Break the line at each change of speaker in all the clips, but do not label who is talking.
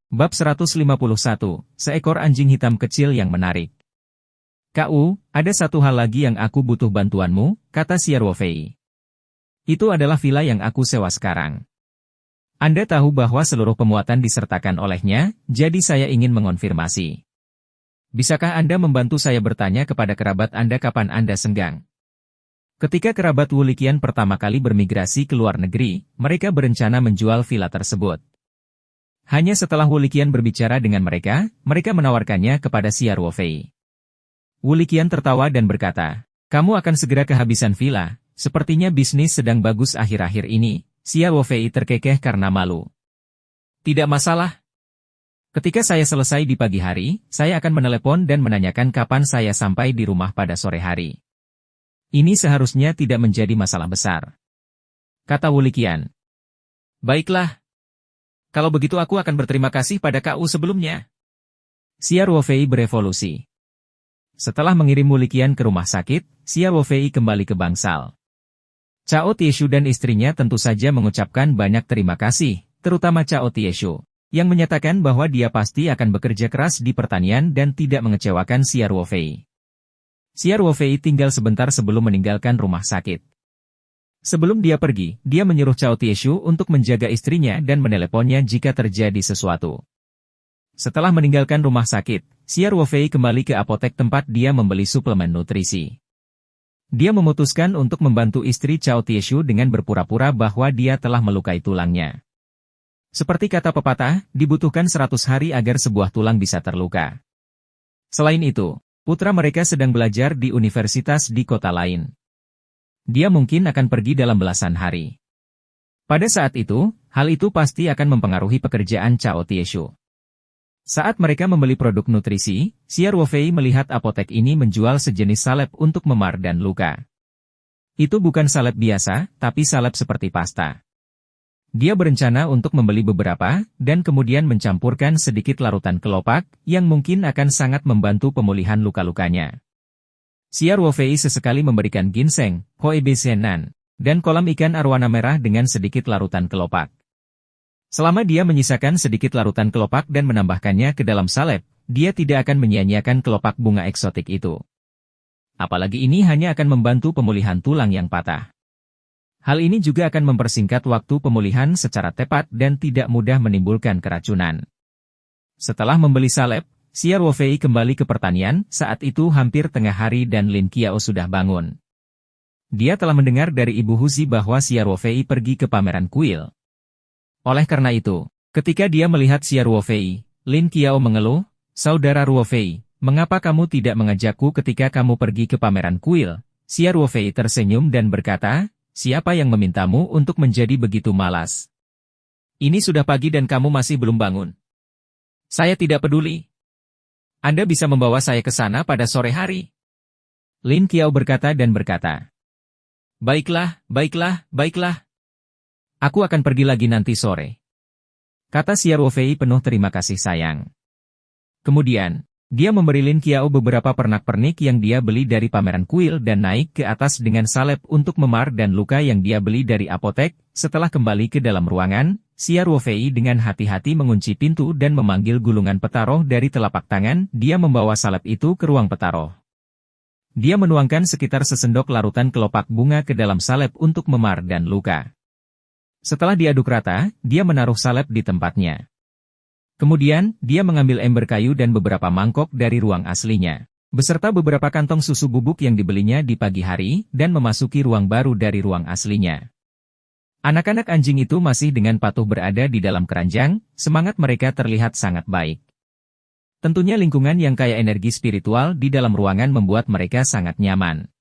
Bab 151, Seekor anjing hitam kecil yang menarik. Kau, ada satu hal lagi yang aku butuh bantuanmu, kata Xiao Fei. Itu adalah villa yang aku sewa sekarang. Anda tahu bahwa seluruh pemuatan disertakan olehnya, jadi saya ingin mengonfirmasi. Bisakah Anda membantu saya bertanya kepada kerabat Anda kapan Anda senggang? Ketika kerabat Wu Liqian pertama kali bermigrasi ke luar negeri, mereka berencana menjual villa tersebut. Hanya setelah Wu Liqian berbicara dengan mereka, mereka menawarkannya kepada Xiao Fei. Wu Liqian tertawa dan berkata, "Kamu akan segera kehabisan villa, sepertinya bisnis sedang bagus akhir-akhir ini." Xiao Fei terkekeh karena malu. "Tidak masalah. Ketika saya selesai di pagi hari, saya akan menelepon dan menanyakan kapan saya sampai di rumah pada sore hari. Ini seharusnya tidak menjadi masalah besar," kata Wu Liqian. "Baiklah. Kalau begitu aku akan berterima kasih pada kau sebelumnya." Xiao Fei berevolusi. Setelah mengirim Wu Liqian ke rumah sakit, Xiao Fei kembali ke bangsal. Cao Tieshu dan istrinya tentu saja mengucapkan banyak terima kasih, terutama Cao Tieshu, yang menyatakan bahwa dia pasti akan bekerja keras di pertanian dan tidak mengecewakan Xiao Fei. Xiao Fei tinggal sebentar sebelum meninggalkan rumah sakit. Sebelum dia pergi, dia menyuruh Cao Tieshu untuk menjaga istrinya dan meneleponnya jika terjadi sesuatu. Setelah meninggalkan rumah sakit, Xiao Fei kembali ke apotek tempat dia membeli suplemen nutrisi. Dia memutuskan untuk membantu istri Cao Tieshu dengan berpura-pura bahwa dia telah melukai tulangnya. Seperti kata pepatah, dibutuhkan 100 hari agar sebuah tulang bisa terluka. Selain itu, putra mereka sedang belajar di universitas di kota lain. Dia mungkin akan pergi dalam belasan hari. Pada saat itu, hal itu pasti akan mempengaruhi pekerjaan Cao Tieshu. Saat mereka membeli produk nutrisi, Xiao Fei melihat apotek ini menjual sejenis salep untuk memar dan luka. Itu bukan salep biasa, tapi salep seperti pasta. Dia berencana untuk membeli beberapa, dan kemudian mencampurkan sedikit larutan kelopak, yang mungkin akan sangat membantu pemulihan luka-lukanya. Xiao Fei sesekali memberikan ginseng, Hoebe Senan, dan kolam ikan arwana merah dengan sedikit larutan kelopak. Selama dia menyisakan sedikit larutan kelopak dan menambahkannya ke dalam salep, dia tidak akan menyia-nyiakan kelopak bunga eksotik itu. Apalagi ini hanya akan membantu pemulihan tulang yang patah. Hal ini juga akan mempersingkat waktu pemulihan secara tepat dan tidak mudah menimbulkan keracunan. Setelah membeli salep, Xiao Fei kembali ke pertanian, saat itu hampir tengah hari dan Lin Qiao sudah bangun. Dia telah mendengar dari Ibu Huzi bahwa Xiao Fei pergi ke pameran kuil. Oleh karena itu, ketika dia melihat Xiao Fei, Lin Qiao mengeluh, "Saudara Ruo Fei, mengapa kamu tidak mengajakku ketika kamu pergi ke pameran kuil?" Xiao Fei tersenyum dan berkata, "Siapa yang memintamu untuk menjadi begitu malas? Ini sudah pagi dan kamu masih belum bangun. Saya tidak peduli. Anda bisa membawa saya ke sana pada sore hari." Lin Qiao berkata dan berkata, "Baiklah, baiklah, baiklah. Aku akan pergi lagi nanti sore," kata Xiao Fei penuh terima kasih sayang. Kemudian, dia memberi Lin Qiao beberapa pernak-pernik yang dia beli dari pameran kuil dan naik ke atas dengan salep untuk memar dan luka yang dia beli dari apotek. Setelah kembali ke dalam ruangan, Xiao Fei dengan hati-hati mengunci pintu dan memanggil gulungan petaroh dari telapak tangan. Dia membawa salep itu ke ruang petaroh. Dia menuangkan sekitar sesendok larutan kelopak bunga ke dalam salep untuk memar dan luka. Setelah diaduk rata, dia menaruh salep di tempatnya. Kemudian, dia mengambil ember kayu dan beberapa mangkok dari ruang aslinya, beserta beberapa kantong susu bubuk yang dibelinya di pagi hari, dan memasuki ruang baru dari ruang aslinya. Anak-anak anjing itu masih dengan patuh berada di dalam keranjang, semangat mereka terlihat sangat baik. Tentunya lingkungan yang kaya energi spiritual di dalam ruangan membuat mereka sangat nyaman.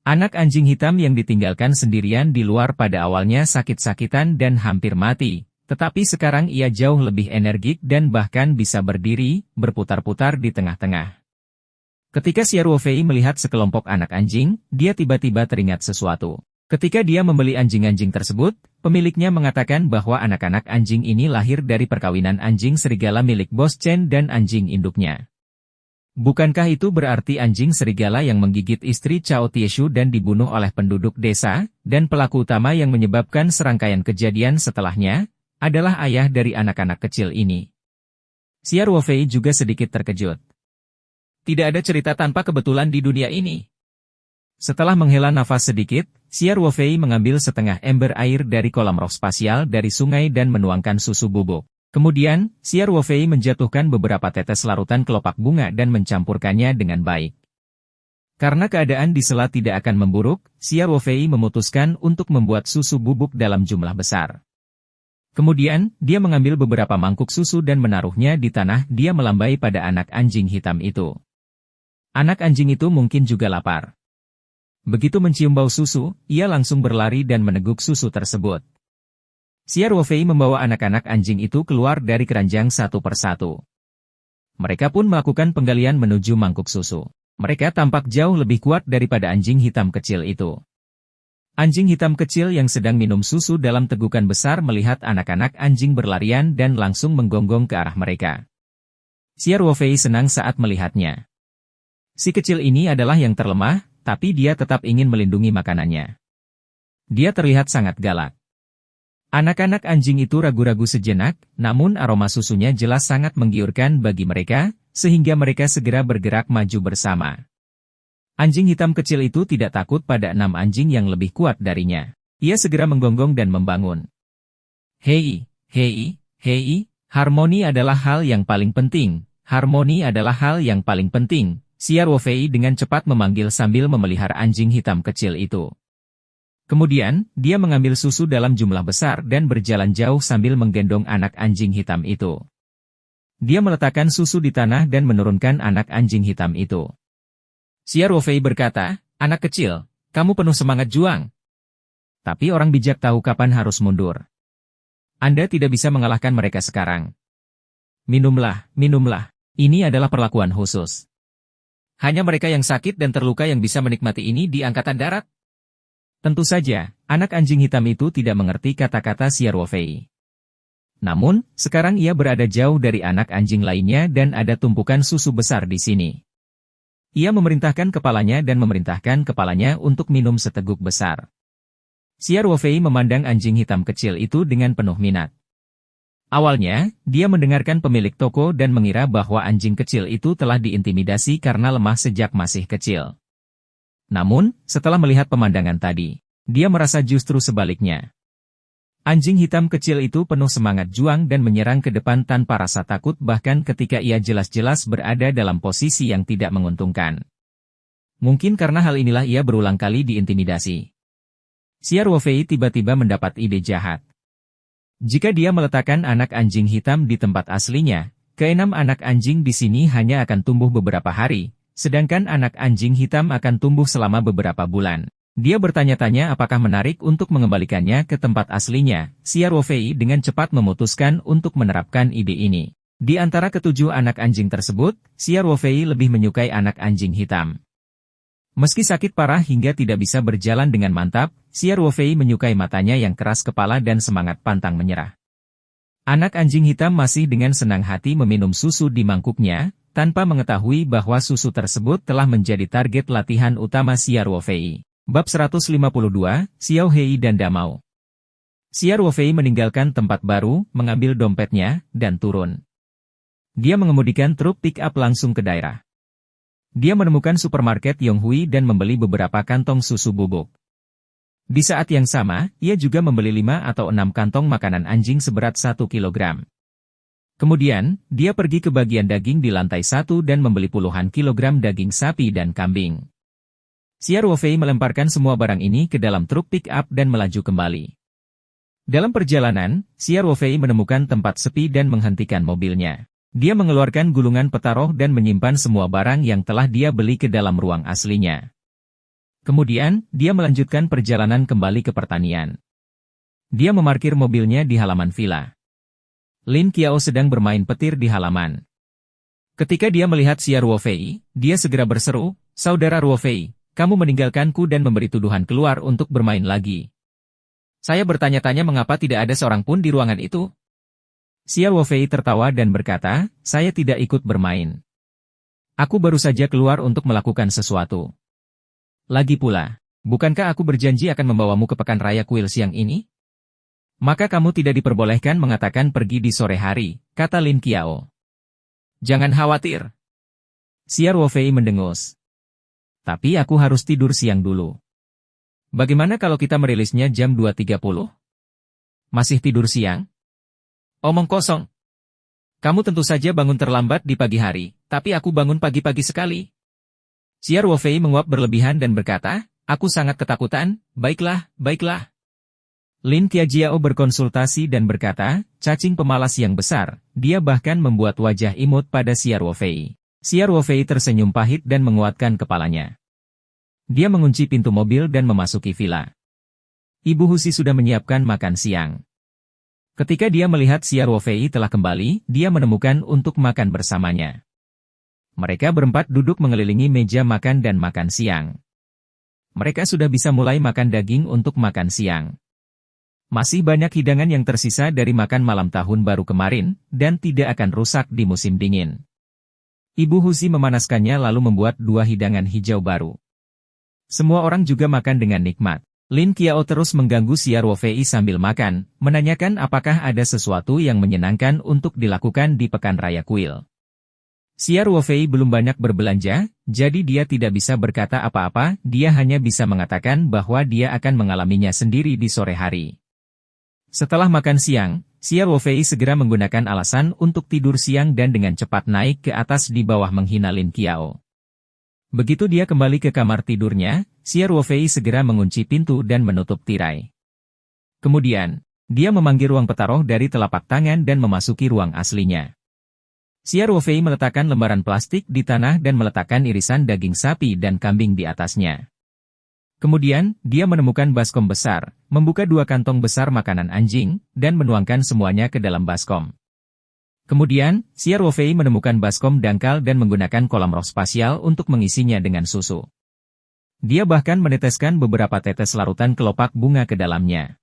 Anak anjing hitam yang ditinggalkan sendirian di luar pada awalnya sakit-sakitan dan hampir mati. Tetapi sekarang ia jauh lebih energik dan bahkan bisa berdiri, berputar-putar di tengah-tengah. Ketika Xiao Fei melihat sekelompok anak anjing, dia tiba-tiba teringat sesuatu. Ketika dia membeli anjing-anjing tersebut, pemiliknya mengatakan bahwa anak-anak anjing ini lahir dari perkawinan anjing serigala milik Bos Chen dan anjing induknya. Bukankah itu berarti anjing serigala yang menggigit istri Cao Tieshu dan dibunuh oleh penduduk desa, dan pelaku utama yang menyebabkan serangkaian kejadian setelahnya, adalah ayah dari anak-anak kecil ini? Xia Ruofei juga sedikit terkejut. Tidak ada cerita tanpa kebetulan di dunia ini. Setelah menghela nafas sedikit, Xia Ruofei mengambil setengah ember air dari kolam roh spasial dari sungai dan menuangkan susu bubuk. Kemudian, Xia Ruofei menjatuhkan beberapa tetes larutan kelopak bunga dan mencampurkannya dengan baik. Karena keadaan di sela tidak akan memburuk, Xia Ruofei memutuskan untuk membuat susu bubuk dalam jumlah besar. Kemudian, dia mengambil beberapa mangkuk susu dan menaruhnya di tanah. Dia melambai pada anak anjing hitam itu. Anak anjing itu mungkin juga lapar. Begitu mencium bau susu, ia langsung berlari dan meneguk susu tersebut. Xia Ruofei membawa anak-anak anjing itu keluar dari keranjang satu persatu. Mereka pun melakukan penggalian menuju mangkuk susu. Mereka tampak jauh lebih kuat daripada anjing hitam kecil itu. Anjing hitam kecil yang sedang minum susu dalam tegukan besar melihat anak-anak anjing berlarian dan langsung menggonggong ke arah mereka. Xia Ruofei senang saat melihatnya. Si kecil ini adalah yang terlemah, tapi dia tetap ingin melindungi makanannya. Dia terlihat sangat galak. Anak-anak anjing itu ragu-ragu sejenak, namun aroma susunya jelas sangat menggiurkan bagi mereka, sehingga mereka segera bergerak maju bersama. Anjing hitam kecil itu tidak takut pada 6 anjing yang lebih kuat darinya. Ia segera menggonggong dan membangun. Hei, hei, hei, harmoni adalah hal yang paling penting. Harmoni adalah hal yang paling penting. Xia Ruofei dengan cepat memanggil sambil memelihara anjing hitam kecil itu. Kemudian, dia mengambil susu dalam jumlah besar dan berjalan jauh sambil menggendong anak anjing hitam itu. Dia meletakkan susu di tanah dan menurunkan anak anjing hitam itu. Xia Ruofei berkata, "Anak kecil, kamu penuh semangat juang. Tapi orang bijak tahu kapan harus mundur. Anda tidak bisa mengalahkan mereka sekarang. Minumlah, minumlah. Ini adalah perlakuan khusus. Hanya mereka yang sakit dan terluka yang bisa menikmati ini di angkatan darat." Tentu saja, anak anjing hitam itu tidak mengerti kata-kata Xia Ruofei. Namun, sekarang ia berada jauh dari anak anjing lainnya dan ada tumpukan susu besar di sini. Ia memerintahkan kepalanya untuk minum seteguk besar. Xia Ruofei memandang anjing hitam kecil itu dengan penuh minat. Awalnya, dia mendengarkan pemilik toko dan mengira bahwa anjing kecil itu telah diintimidasi karena lemah sejak masih kecil. Namun, setelah melihat pemandangan tadi, dia merasa justru sebaliknya. Anjing hitam kecil itu penuh semangat juang dan menyerang ke depan tanpa rasa takut bahkan ketika ia jelas-jelas berada dalam posisi yang tidak menguntungkan. Mungkin karena hal inilah ia berulang kali diintimidasi. Xia Ruofei tiba-tiba mendapat ide jahat. Jika dia meletakkan anak anjing hitam di tempat aslinya, keenam anak anjing di sini hanya akan tumbuh beberapa hari, sedangkan anak anjing hitam akan tumbuh selama beberapa bulan. Dia bertanya-tanya apakah menarik untuk mengembalikannya ke tempat aslinya. Xia Ruofei dengan cepat memutuskan untuk menerapkan ide ini. Di antara ketujuh anak anjing tersebut, Xia Ruofei lebih menyukai anak anjing hitam. Meski sakit parah hingga tidak bisa berjalan dengan mantap, Xia Ruofei menyukai matanya yang keras kepala dan semangat pantang menyerah. Anak anjing hitam masih dengan senang hati meminum susu di mangkuknya, tanpa mengetahui bahwa susu tersebut telah menjadi target latihan utama Xia Ruofei. Bab 152, Xiao Hei dan Damao. Xia Ruofei meninggalkan tempat baru, mengambil dompetnya, dan turun. Dia mengemudikan truk pick-up langsung ke daerah. Dia menemukan supermarket Yonghui dan membeli beberapa kantong susu bubuk. Di saat yang sama, ia juga membeli 5 atau 6 kantong makanan anjing seberat 1 kilogram. Kemudian, dia pergi ke bagian daging di lantai 1 dan membeli puluhan kilogram daging sapi dan kambing. Xia Ruofei melemparkan semua barang ini ke dalam truk pick-up dan melaju kembali. Dalam perjalanan, Xia Ruofei menemukan tempat sepi dan menghentikan mobilnya. Dia mengeluarkan gulungan peta roh dan menyimpan semua barang yang telah dia beli ke dalam ruang aslinya. Kemudian, dia melanjutkan perjalanan kembali ke pertanian. Dia memarkir mobilnya di halaman villa. Lin Qiao sedang bermain petir di halaman. Ketika dia melihat Xia Ruofei, dia segera berseru, "Saudara Ruofei, kamu meninggalkanku dan memberi tuduhan keluar untuk bermain lagi." Saya bertanya-tanya mengapa tidak ada seorang pun di ruangan itu. Xia Ruofei tertawa dan berkata, "Saya tidak ikut bermain. Aku baru saja keluar untuk melakukan sesuatu. Lagi pula, bukankah aku berjanji akan membawamu ke pekan raya kuil siang ini? Maka kamu tidak diperbolehkan mengatakan pergi di sore hari," kata Lin Qiao. Jangan khawatir. Xiao Ruofei mendengus. Tapi aku harus tidur siang dulu. Bagaimana kalau kita merilisnya jam 2.30? Masih tidur siang? Omong kosong. Kamu tentu saja bangun terlambat di pagi hari, tapi aku bangun pagi-pagi sekali. Xiao Ruofei menguap berlebihan dan berkata, aku sangat ketakutan, baiklah, baiklah. Lin Qiajiao berkonsultasi dan berkata, cacing pemalas yang besar, dia bahkan membuat wajah imut pada Xiao Ruofei. Xiao Ruofei tersenyum pahit dan menguatkan kepalanya. Dia mengunci pintu mobil dan memasuki villa. Ibu Husi sudah menyiapkan makan siang. Ketika dia melihat Xiao Ruofei telah kembali, dia menemukan untuk makan bersamanya. Mereka berempat duduk mengelilingi meja makan dan makan siang. Mereka sudah bisa mulai makan daging untuk makan siang. Masih banyak hidangan yang tersisa dari makan malam tahun baru kemarin, dan tidak akan rusak di musim dingin. Ibu Husi memanaskannya lalu membuat 2 hidangan hijau baru. Semua orang juga makan dengan nikmat. Lin Qiao terus mengganggu Xiao Ruofei sambil makan, menanyakan apakah ada sesuatu yang menyenangkan untuk dilakukan di Pekan Raya Kuil. Xiao Ruofei belum banyak berbelanja, jadi dia tidak bisa berkata apa-apa, dia hanya bisa mengatakan bahwa dia akan mengalaminya sendiri di sore hari. Setelah makan siang, Xiao Ruofei segera menggunakan alasan untuk tidur siang dan dengan cepat naik ke atas di bawah menghina Lin Qiao. Begitu dia kembali ke kamar tidurnya, Xiao Ruofei segera mengunci pintu dan menutup tirai. Kemudian, dia memanggil ruang petaroh dari telapak tangan dan memasuki ruang aslinya. Xiao Ruofei meletakkan lembaran plastik di tanah dan meletakkan irisan daging sapi dan kambing di atasnya. Kemudian, dia menemukan baskom besar, membuka 2 kantong besar makanan anjing, dan menuangkan semuanya ke dalam baskom. Kemudian, Xiao Ruofei menemukan baskom dangkal dan menggunakan kolam roh spasial untuk mengisinya dengan susu. Dia bahkan meneteskan beberapa tetes larutan kelopak bunga ke dalamnya.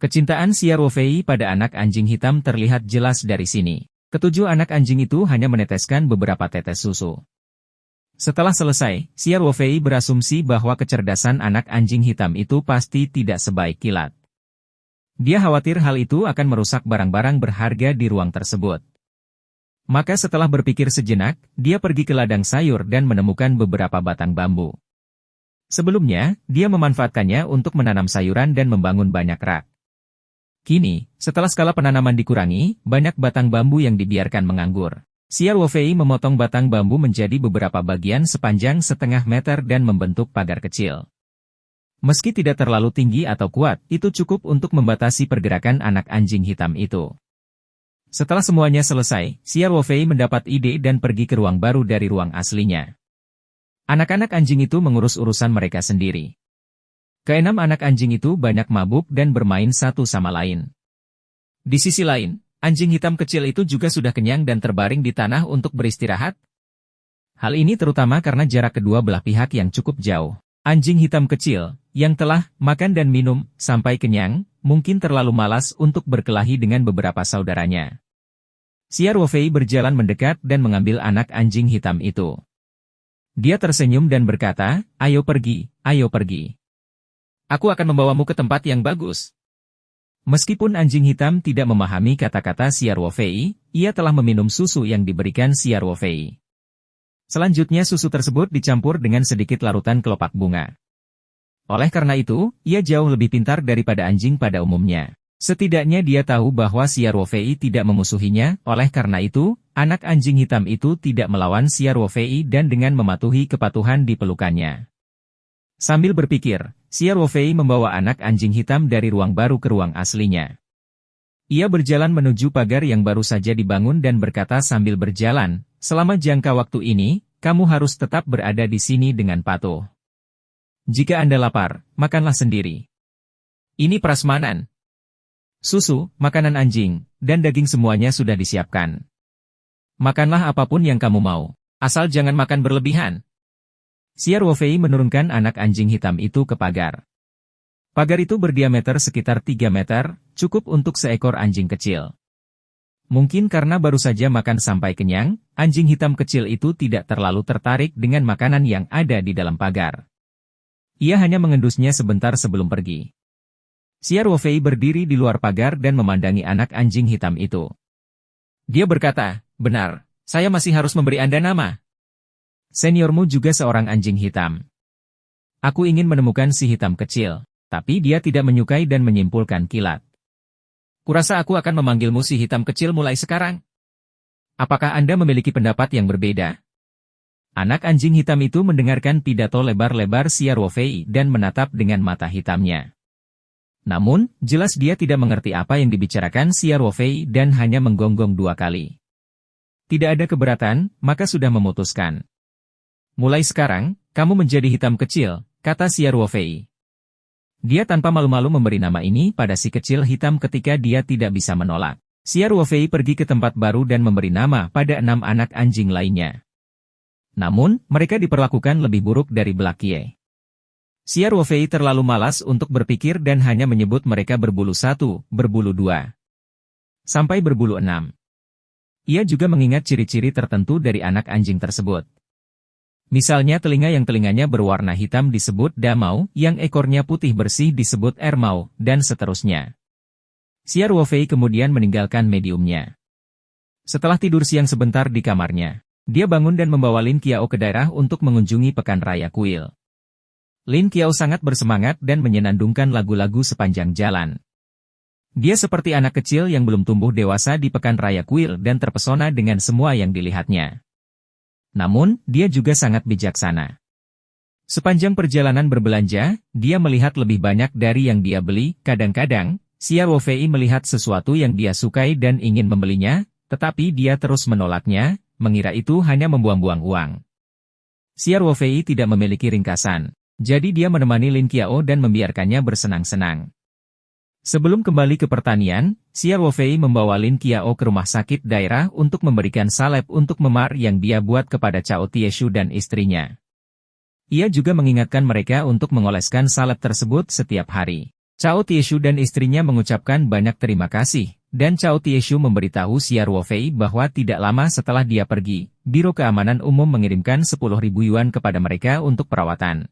Kecintaan Xiao Ruofei pada anak anjing hitam terlihat jelas dari sini. Ketujuh anak anjing itu hanya meneteskan beberapa tetes susu. Setelah selesai, Xiao Ruofei berasumsi bahwa kecerdasan anak anjing hitam itu pasti tidak sebaik kilat. Dia khawatir hal itu akan merusak barang-barang berharga di ruang tersebut. Maka setelah berpikir sejenak, dia pergi ke ladang sayur dan menemukan beberapa batang bambu. Sebelumnya, dia memanfaatkannya untuk menanam sayuran dan membangun banyak rak. Kini, setelah skala penanaman dikurangi, banyak batang bambu yang dibiarkan menganggur. Xiao Ruofei memotong batang bambu menjadi beberapa bagian sepanjang 0,5 meter dan membentuk pagar kecil. Meski tidak terlalu tinggi atau kuat, itu cukup untuk membatasi pergerakan anak anjing hitam itu. Setelah semuanya selesai, Xiao Ruofei mendapat ide dan pergi ke ruang baru dari ruang aslinya. Anak-anak anjing itu mengurus urusan mereka sendiri. Keenam anak anjing itu banyak mabuk dan bermain satu sama lain. Di sisi lain, anjing hitam kecil itu juga sudah kenyang dan terbaring di tanah untuk beristirahat. Hal ini terutama karena jarak kedua belah pihak yang cukup jauh. Anjing hitam kecil, yang telah makan dan minum sampai kenyang, mungkin terlalu malas untuk berkelahi dengan beberapa saudaranya. Xiao Ruofei berjalan mendekat dan mengambil anak anjing hitam itu. Dia tersenyum dan berkata, ayo pergi, ayo pergi. Aku akan membawamu ke tempat yang bagus. Meskipun anjing hitam tidak memahami kata-kata Xiao Ruofei, ia telah meminum susu yang diberikan Xiao Ruofei. Selanjutnya susu tersebut dicampur dengan sedikit larutan kelopak bunga. Oleh karena itu, ia jauh lebih pintar daripada anjing pada umumnya. Setidaknya dia tahu bahwa Xiao Ruofei tidak memusuhinya, oleh karena itu, anak anjing hitam itu tidak melawan Xiao Ruofei dan dengan mematuhi kepatuhan di pelukannya. Sambil berpikir, Xiao Ruofei membawa anak anjing hitam dari ruang baru ke ruang aslinya. Ia berjalan menuju pagar yang baru saja dibangun dan berkata sambil berjalan, selama jangka waktu ini, kamu harus tetap berada di sini dengan patuh. Jika Anda lapar, makanlah sendiri. Ini prasmanan. Susu, makanan anjing, dan daging semuanya sudah disiapkan. Makanlah apapun yang kamu mau, asal jangan makan berlebihan. Xiao Ruofei menurunkan anak anjing hitam itu ke pagar. Pagar itu berdiameter sekitar 3 meter, cukup untuk seekor anjing kecil. Mungkin karena baru saja makan sampai kenyang, anjing hitam kecil itu tidak terlalu tertarik dengan makanan yang ada di dalam pagar. Ia hanya mengendusnya sebentar sebelum pergi. Xiao Ruofei berdiri di luar pagar dan memandangi anak anjing hitam itu. Dia berkata, benar, Saya masih harus memberi Anda nama. Seniormu juga seorang anjing hitam. Aku ingin menemukan si hitam kecil, tapi dia tidak menyukai dan menyimpulkan kilat. Kurasa aku akan memanggilmu si hitam kecil mulai sekarang. Apakah Anda memiliki pendapat yang berbeda? Anak anjing hitam itu mendengarkan pidato lebar-lebar Xia Ruofei dan menatap dengan mata hitamnya. Namun, jelas dia tidak mengerti apa yang dibicarakan Xia Ruofei dan hanya menggonggong 2 kali. Tidak ada keberatan, maka sudah memutuskan. Mulai sekarang, kamu menjadi hitam kecil, kata Xia Ruofei. Dia tanpa malu-malu memberi nama ini pada si kecil hitam ketika dia tidak bisa menolak. Xia Ruofei pergi ke tempat baru dan memberi nama pada 6 anak anjing lainnya. Namun, mereka diperlakukan lebih buruk dari Blackie. Xia Ruofei terlalu malas untuk berpikir dan hanya menyebut mereka berbulu 1, berbulu 2, sampai berbulu 6. Ia juga mengingat ciri-ciri tertentu dari anak anjing tersebut. Misalnya telinga yang telinganya berwarna hitam disebut damau, yang ekornya putih bersih disebut ermau, dan seterusnya. Xia Ruofei kemudian meninggalkan mediumnya. Setelah tidur siang sebentar di kamarnya, dia bangun dan membawa Lin Qiao ke daerah untuk mengunjungi Pekan Raya Kuil. Lin Qiao sangat bersemangat dan menyenandungkan lagu-lagu sepanjang jalan. Dia seperti anak kecil yang belum tumbuh dewasa di Pekan Raya Kuil dan terpesona dengan semua yang dilihatnya. Namun, dia juga sangat bijaksana. Sepanjang perjalanan berbelanja, dia melihat lebih banyak dari yang dia beli. Kadang-kadang, Xia Ruofei melihat sesuatu yang dia sukai dan ingin membelinya, tetapi dia terus menolaknya, mengira itu hanya membuang-buang uang. Xia Ruofei tidak memiliki ringkasan, jadi dia menemani Lin Qiao dan membiarkannya bersenang-senang. Sebelum kembali ke pertanian, Xia Ruofei membawa Lin Qiao ke rumah sakit daerah untuk memberikan salep untuk memar yang dia buat kepada Cao Tieshu dan istrinya. Ia juga mengingatkan mereka untuk mengoleskan salep tersebut setiap hari. Cao Tieshu dan istrinya mengucapkan banyak terima kasih, dan Cao Tieshu memberitahu Xia Ruofei bahwa tidak lama setelah dia pergi, Biro Keamanan Umum mengirimkan 10.000 yuan kepada mereka untuk perawatan.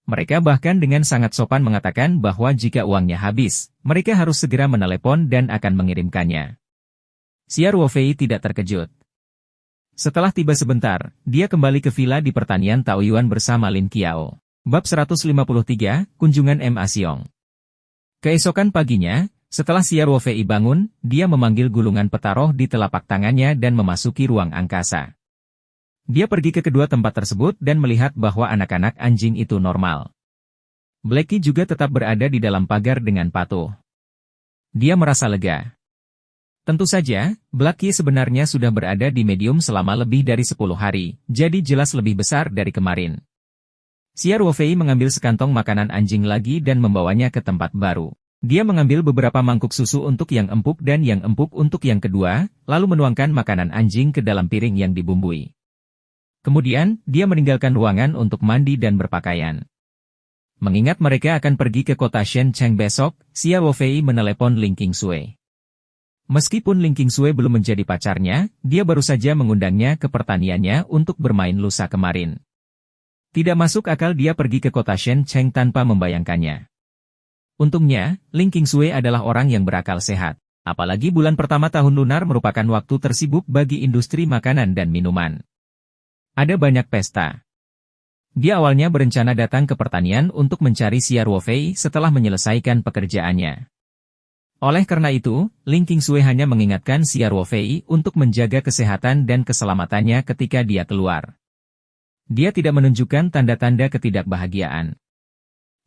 Mereka bahkan dengan sangat sopan mengatakan bahwa jika uangnya habis, mereka harus segera menelepon dan akan mengirimkannya. Xia Ruofei tidak terkejut. Setelah tiba sebentar, dia kembali ke villa di pertanian Taoyuan bersama Lin Qiao. Bab 153, Kunjungan Ma Xiong. Keesokan paginya, setelah Xia Ruofei bangun, dia memanggil gulungan peta roh di telapak tangannya dan memasuki ruang angkasa. Dia pergi ke kedua tempat tersebut dan melihat bahwa anak-anak anjing itu normal. Blackie juga tetap berada di dalam pagar dengan patuh. Dia merasa lega. Tentu saja, Blackie sebenarnya sudah berada di medium selama lebih dari 10 hari, jadi jelas lebih besar dari kemarin. Xia Ruofei mengambil sekantong makanan anjing lagi dan membawanya ke tempat baru. Dia mengambil beberapa mangkuk susu untuk yang empuk dan yang empuk untuk yang kedua, lalu menuangkan makanan anjing ke dalam piring yang dibumbui. Kemudian, dia meninggalkan ruangan untuk mandi dan berpakaian. Mengingat mereka akan pergi ke kota Shenzhen besok, Xia Ruofei menelepon Ling Qingsui. Meskipun Ling Qingsui belum menjadi pacarnya, dia baru saja mengundangnya ke pertaniannya untuk bermain lusa kemarin. Tidak masuk akal dia pergi ke kota Shenzhen tanpa membayangkannya. Untungnya, Ling Qingsui adalah orang yang berakal sehat. Apalagi bulan pertama tahun lunar merupakan waktu tersibuk bagi industri makanan dan minuman. Ada banyak pesta. Dia awalnya berencana datang ke pertanian untuk mencari Xia Ruofei setelah menyelesaikan pekerjaannya. Oleh karena itu, Ling Qingsui hanya mengingatkan Xia Ruofei untuk menjaga kesehatan dan keselamatannya ketika dia keluar. Dia tidak menunjukkan tanda-tanda ketidakbahagiaan.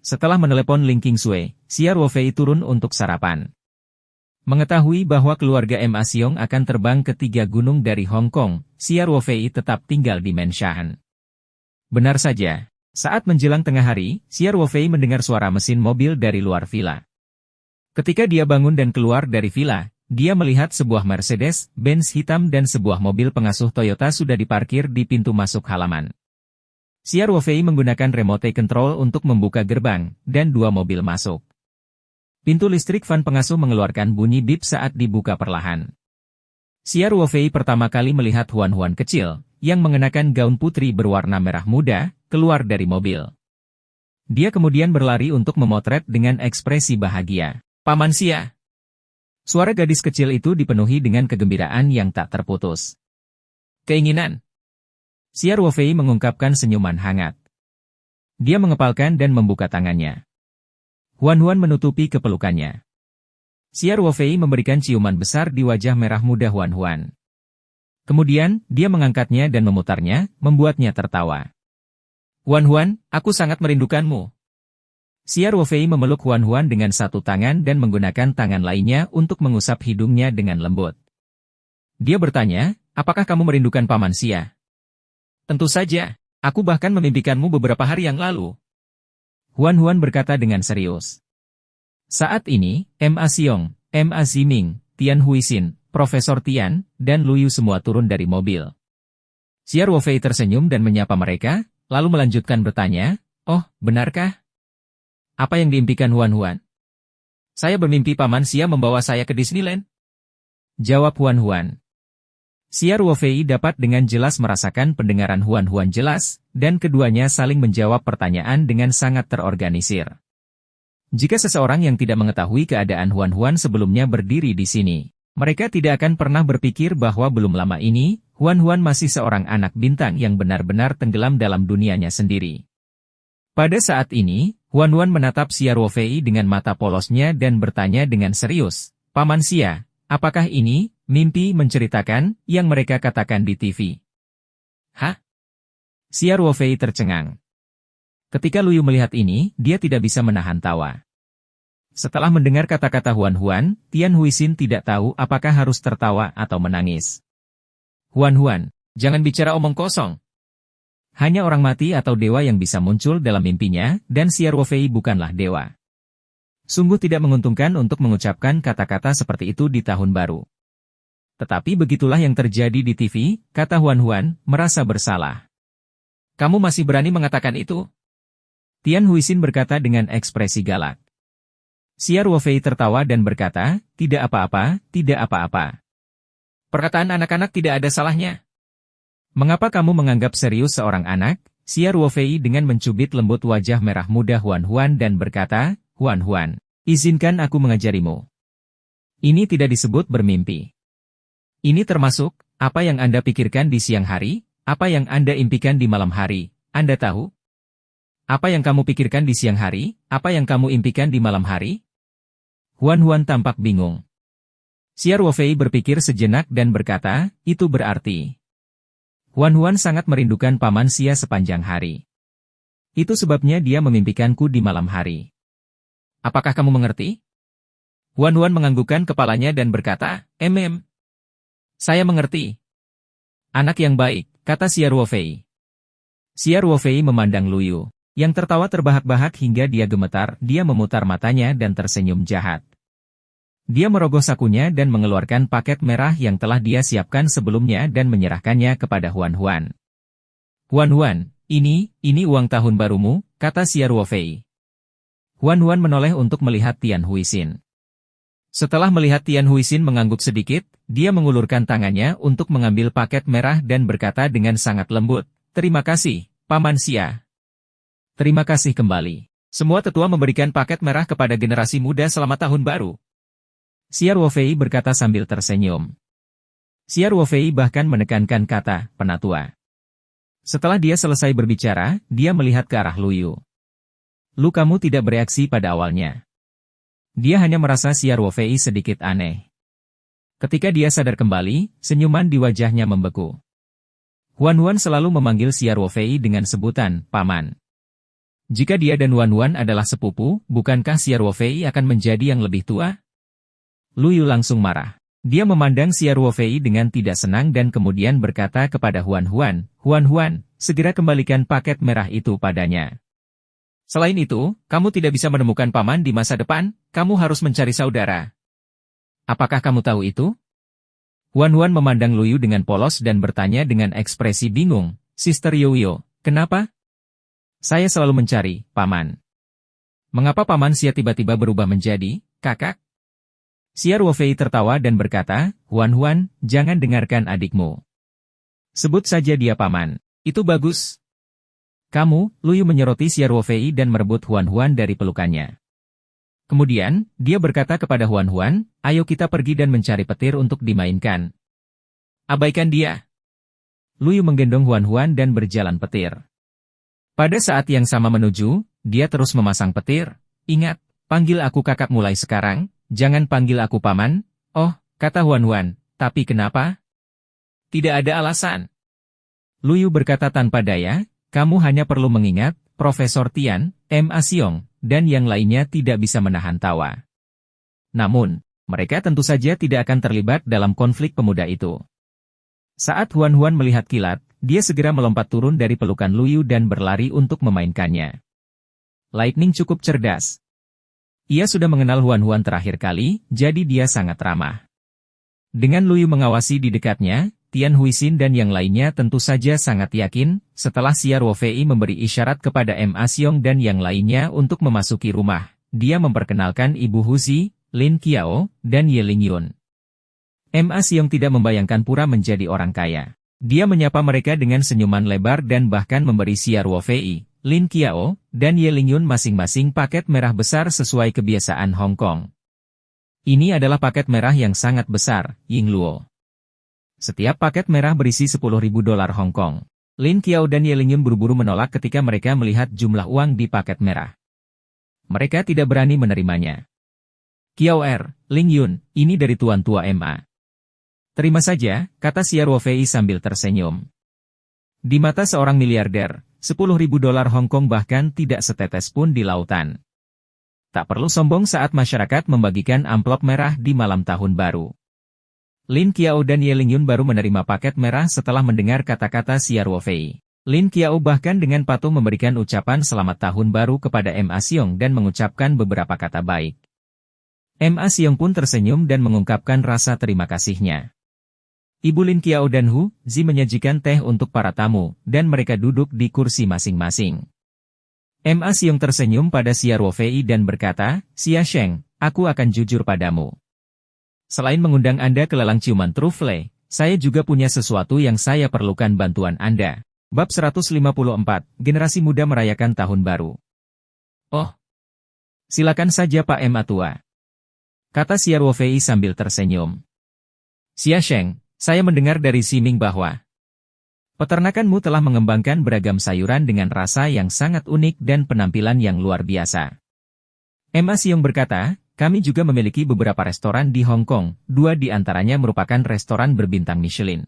Setelah menelepon Ling Qingsui, Xia Ruofei turun untuk sarapan. Mengetahui bahwa keluarga Ma Xiong akan terbang ke 3 gunung dari Hong Kong, Xia Ruofei tetap tinggal di Menshan. Benar saja, saat menjelang tengah hari, Xia Ruofei mendengar suara mesin mobil dari luar villa. Ketika dia bangun dan keluar dari villa, dia melihat sebuah Mercedes-Benz hitam dan sebuah mobil pengasuh Toyota sudah diparkir di pintu masuk halaman. Xia Ruofei menggunakan remote control untuk membuka gerbang, dan 2 mobil masuk. Pintu listrik van pengasuh mengeluarkan bunyi bip saat dibuka perlahan. Xia Ruofei pertama kali melihat Huan-Huan kecil, yang mengenakan gaun putri berwarna merah muda, keluar dari mobil. Dia kemudian berlari untuk memotret dengan ekspresi bahagia. "Paman Xia!" Suara gadis kecil itu dipenuhi dengan kegembiraan yang tak terputus. Keinginan. Xia Ruofei mengungkapkan senyuman hangat. Dia mengepalkan dan membuka tangannya. Huan menutupi kepelukannya. Xia Ruofei memberikan ciuman besar di wajah merah muda Huan. Kemudian, dia mengangkatnya dan memutarnya, membuatnya tertawa. Huan, aku sangat merindukanmu. Xia Ruofei memeluk Huan dengan satu tangan dan menggunakan tangan lainnya untuk mengusap hidungnya dengan lembut. Dia bertanya, apakah kamu merindukan Paman Xia? Tentu saja, aku bahkan memimpikanmu beberapa hari yang lalu. Huan berkata dengan serius. Saat ini, Ma Xiong, Ma Ziming, Tian Huixin, Profesor Tian, dan Luyu semua turun dari mobil. Xia Ruofei tersenyum dan menyapa mereka, lalu melanjutkan bertanya, oh, benarkah? Apa yang diimpikan Huan? Saya bermimpi Paman Xia membawa saya ke Disneyland. Jawab Huan. Xia Ruofei dapat dengan jelas merasakan pendengaran Huan jelas, dan keduanya saling menjawab pertanyaan dengan sangat terorganisir. Jika seseorang yang tidak mengetahui keadaan Huan sebelumnya berdiri di sini, mereka tidak akan pernah berpikir bahwa belum lama ini, Huan masih seorang anak bintang yang benar-benar tenggelam dalam dunianya sendiri. Pada saat ini, Huan menatap Xia Ruofei dengan mata polosnya dan bertanya dengan serius, Paman Xia, apakah ini mimpi menceritakan yang mereka katakan di TV? Hah? Xia Ruofei tercengang. Ketika Luyu melihat ini, dia tidak bisa menahan tawa. Setelah mendengar kata-kata Huan, Tian Huixin tidak tahu apakah harus tertawa atau menangis. Huan, jangan bicara omong kosong. Hanya orang mati atau dewa yang bisa muncul dalam mimpinya, dan Xia Ruofei bukanlah dewa. Sungguh tidak menguntungkan untuk mengucapkan kata-kata seperti itu di tahun baru. Tetapi begitulah yang terjadi di TV, kata Huan, merasa bersalah. Kamu masih berani mengatakan itu? Tian Huixin berkata dengan ekspresi galak. Xia Ruofei tertawa dan berkata, tidak apa-apa, tidak apa-apa. Perkataan anak-anak tidak ada salahnya. Mengapa kamu menganggap serius seorang anak? Xia Ruofei dengan mencubit lembut wajah merah muda Huan dan berkata, Huan, izinkan aku mengajarimu. Ini tidak disebut bermimpi. Ini termasuk, apa yang Anda pikirkan di siang hari, apa yang Anda impikan di malam hari, Anda tahu? Apa yang kamu pikirkan di siang hari, apa yang kamu impikan di malam hari? Huan tampak bingung. Xia Ruofei berpikir sejenak dan berkata, itu berarti. Huan sangat merindukan Paman Xia sepanjang hari. Itu sebabnya dia memimpikanku di malam hari. Apakah kamu mengerti? Huan menganggukkan kepalanya dan berkata, Saya mengerti. Anak yang baik, kata Xia Ruofei. Xia Ruofei memandang Luyu, yang tertawa terbahak-bahak hingga dia gemetar, dia memutar matanya dan tersenyum jahat. Dia merogoh sakunya dan mengeluarkan paket merah yang telah dia siapkan sebelumnya dan menyerahkannya kepada Huan. Huan, ini uang tahun barumu, kata Xia Ruofei. Huan menoleh untuk melihat Tian Huixin. Setelah melihat Tian Huixin mengangguk sedikit, dia mengulurkan tangannya untuk mengambil paket merah dan berkata dengan sangat lembut, terima kasih, Paman Xia. Terima kasih kembali. Semua tetua memberikan paket merah kepada generasi muda selamat tahun baru. Xia Ruofei berkata sambil tersenyum. Xia Ruofei bahkan menekankan kata, penatua. Setelah dia selesai berbicara, dia melihat ke arah Luyu. Lu kamu tidak bereaksi pada awalnya. Dia hanya merasa Xia Ruofei sedikit aneh. Ketika dia sadar kembali, senyuman di wajahnya membeku. Huan selalu memanggil Xia Ruofei dengan sebutan, Paman. Jika dia dan Huan adalah sepupu, bukankah Xia Ruofei akan menjadi yang lebih tua? Luyu langsung marah. Dia memandang Xia Ruofei dengan tidak senang dan kemudian berkata kepada Huan, segera kembalikan paket merah itu padanya. Selain itu, kamu tidak bisa menemukan paman di masa depan, kamu harus mencari saudara. Apakah kamu tahu itu? Huan memandang Luyu dengan polos dan bertanya dengan ekspresi bingung, Sister Yoyo, kenapa? Saya selalu mencari, paman. Mengapa Paman Xia tiba-tiba berubah menjadi kakak? Xia Ruofei tertawa dan berkata, Huan, jangan dengarkan adikmu. Sebut saja dia paman. Itu bagus. Kamu, Luyu menyoroti Xia Ruofei dan merebut Huan dari pelukannya. Kemudian, dia berkata kepada Huan, ayo kita pergi dan mencari petir untuk dimainkan. Abaikan dia. Luyu menggendong Huan-Huan dan berjalan petir. Pada saat yang sama menuju, dia terus memasang petir. Ingat, panggil aku kakak mulai sekarang, jangan panggil aku paman. Oh, kata Huan-Huan, tapi kenapa? Tidak ada alasan. Luyu berkata tanpa daya, kamu hanya perlu mengingat, Profesor Tian, Ma Xiong, dan yang lainnya tidak bisa menahan tawa. Namun, mereka tentu saja tidak akan terlibat dalam konflik pemuda itu. Saat Huan-Huan melihat kilat, dia segera melompat turun dari pelukan Luyu dan berlari untuk memainkannya. Lightning cukup cerdas. Ia sudah mengenal Huan-Huan terakhir kali, jadi dia sangat ramah. Dengan Luyu mengawasi di dekatnya, Tian Huixin dan yang lainnya tentu saja sangat yakin, setelah Xia Ruofei memberi isyarat kepada Ma Xiong dan yang lainnya untuk memasuki rumah, dia memperkenalkan Ibu Huzi, Lin Qiao, dan Ye Lingyun. Ma Xiong tidak membayangkan Pura menjadi orang kaya. Dia menyapa mereka dengan senyuman lebar dan bahkan memberi Xia Ruofei, Lin Qiao, dan Ye Lingyun masing-masing paket merah besar sesuai kebiasaan Hong Kong. Ini adalah paket merah yang sangat besar, Ying Luo. Setiap paket merah berisi $10.000 Hong Kong. Lin Qiao dan Ye Lingyun buru-buru menolak ketika mereka melihat jumlah uang di paket merah. Mereka tidak berani menerimanya. Qiao Lingyun, ini dari Tuan Tua Ma. Terima saja, kata Xia Ruofei sambil tersenyum. Di mata seorang miliarder, $10.000 Hong Kong bahkan tidak setetes pun di lautan. Tak perlu sombong saat masyarakat membagikan amplop merah di malam tahun baru. Lin Qiao dan Ye Lingyun baru menerima paket merah setelah mendengar kata-kata Xia Ruofei. Lin Qiao bahkan dengan patuh memberikan ucapan selamat tahun baru kepada Ma Xiong dan mengucapkan beberapa kata baik. Ma Xiong pun tersenyum dan mengungkapkan rasa terima kasihnya. Ibu Lin Qiao dan Hu Zi menyajikan teh untuk para tamu, dan mereka duduk di kursi masing-masing. Ma Xiong tersenyum pada Xia Ruofei dan berkata, Xia Sheng, aku akan jujur padamu. Selain mengundang Anda ke lelang ciuman trufle, saya juga punya sesuatu yang saya perlukan bantuan Anda. Bab 154, Generasi Muda Merayakan Tahun Baru. Oh, silakan saja Pak Ma Tua, kata Xia Ruofei sambil tersenyum. Xia Sheng, saya mendengar dari Siming bahwa peternakanmu telah mengembangkan beragam sayuran dengan rasa yang sangat unik dan penampilan yang luar biasa. Ma Xiong berkata, kami juga memiliki beberapa restoran di Hong Kong, 2 di antaranya merupakan restoran berbintang Michelin.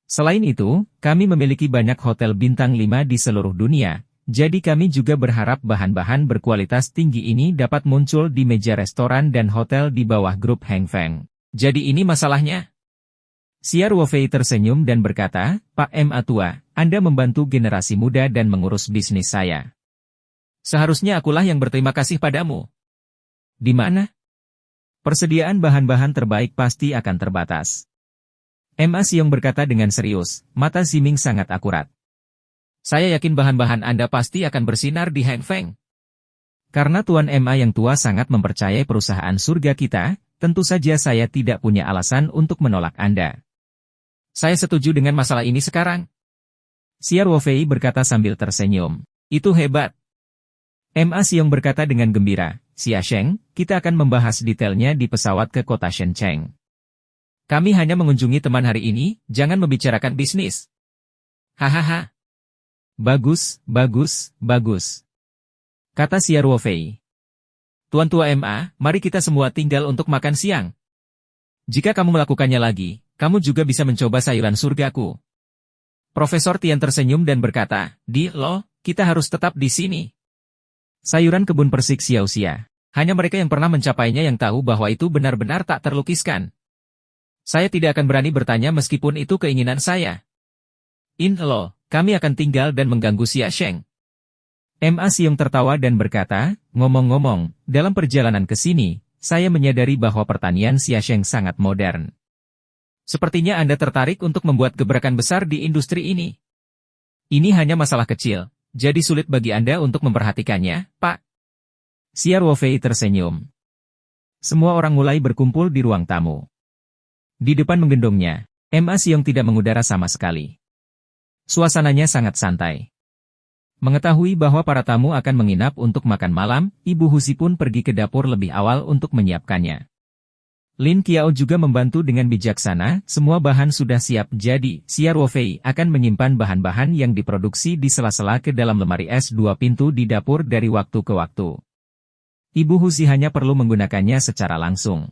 Selain itu, kami memiliki banyak hotel bintang 5 di seluruh dunia, jadi kami juga berharap bahan-bahan berkualitas tinggi ini dapat muncul di meja restoran dan hotel di bawah grup Heng Feng. Jadi ini masalahnya? Xia Ruofei tersenyum dan berkata, Pak Ma Tua, Anda membantu generasi muda dan mengurus bisnis saya. Seharusnya akulah yang berterima kasih padamu. Di mana? Persediaan bahan-bahan terbaik pasti akan terbatas. Ma Xiong berkata dengan serius, mata Siming sangat akurat. Saya yakin bahan-bahan Anda pasti akan bersinar di Heng Feng. Karena Tuan Ma yang tua sangat mempercayai perusahaan surga kita, tentu saja saya tidak punya alasan untuk menolak Anda. Saya setuju dengan masalah ini sekarang. Xia Ruofei berkata sambil tersenyum. Itu hebat. Ma Xiong berkata dengan gembira, Xia Sheng, kita akan membahas detailnya di pesawat ke kota Shenzhen. Kami hanya mengunjungi teman hari ini, jangan membicarakan bisnis. Hahaha. Bagus, bagus, bagus, kata Xia Ruofei. Tuan Tua Ma, mari kita semua tinggal untuk makan siang. Jika kamu melakukannya lagi, kamu juga bisa mencoba sayuran surgaku. Profesor Tian tersenyum dan berkata, kita harus tetap di sini. Sayuran kebun persik Xiaoxia. Hanya mereka yang pernah mencapainya yang tahu bahwa itu benar-benar tak terlukiskan. Saya tidak akan berani bertanya meskipun itu keinginan saya. Kami akan tinggal dan mengganggu Xia Sheng. Ma Xiong tertawa dan berkata, ngomong-ngomong, dalam perjalanan ke sini, saya menyadari bahwa pertanian Xia Sheng sangat modern. Sepertinya Anda tertarik untuk membuat gebrakan besar di industri ini. Ini hanya masalah kecil, jadi sulit bagi Anda untuk memperhatikannya, Pak. Xia Ruofei tersenyum. Semua orang mulai berkumpul di ruang tamu. Di depan menggendongnya, Ma Xiong tidak mengudara sama sekali. Suasananya sangat santai. Mengetahui bahwa para tamu akan menginap untuk makan malam, Ibu Husi pun pergi ke dapur lebih awal untuk menyiapkannya. Lin Qiao juga membantu dengan bijaksana, semua bahan sudah siap jadi, Xia Ruofei akan menyimpan bahan-bahan yang diproduksi di sela-sela ke dalam lemari es 2 pintu di dapur dari waktu ke waktu. Ibu Husi hanya perlu menggunakannya secara langsung.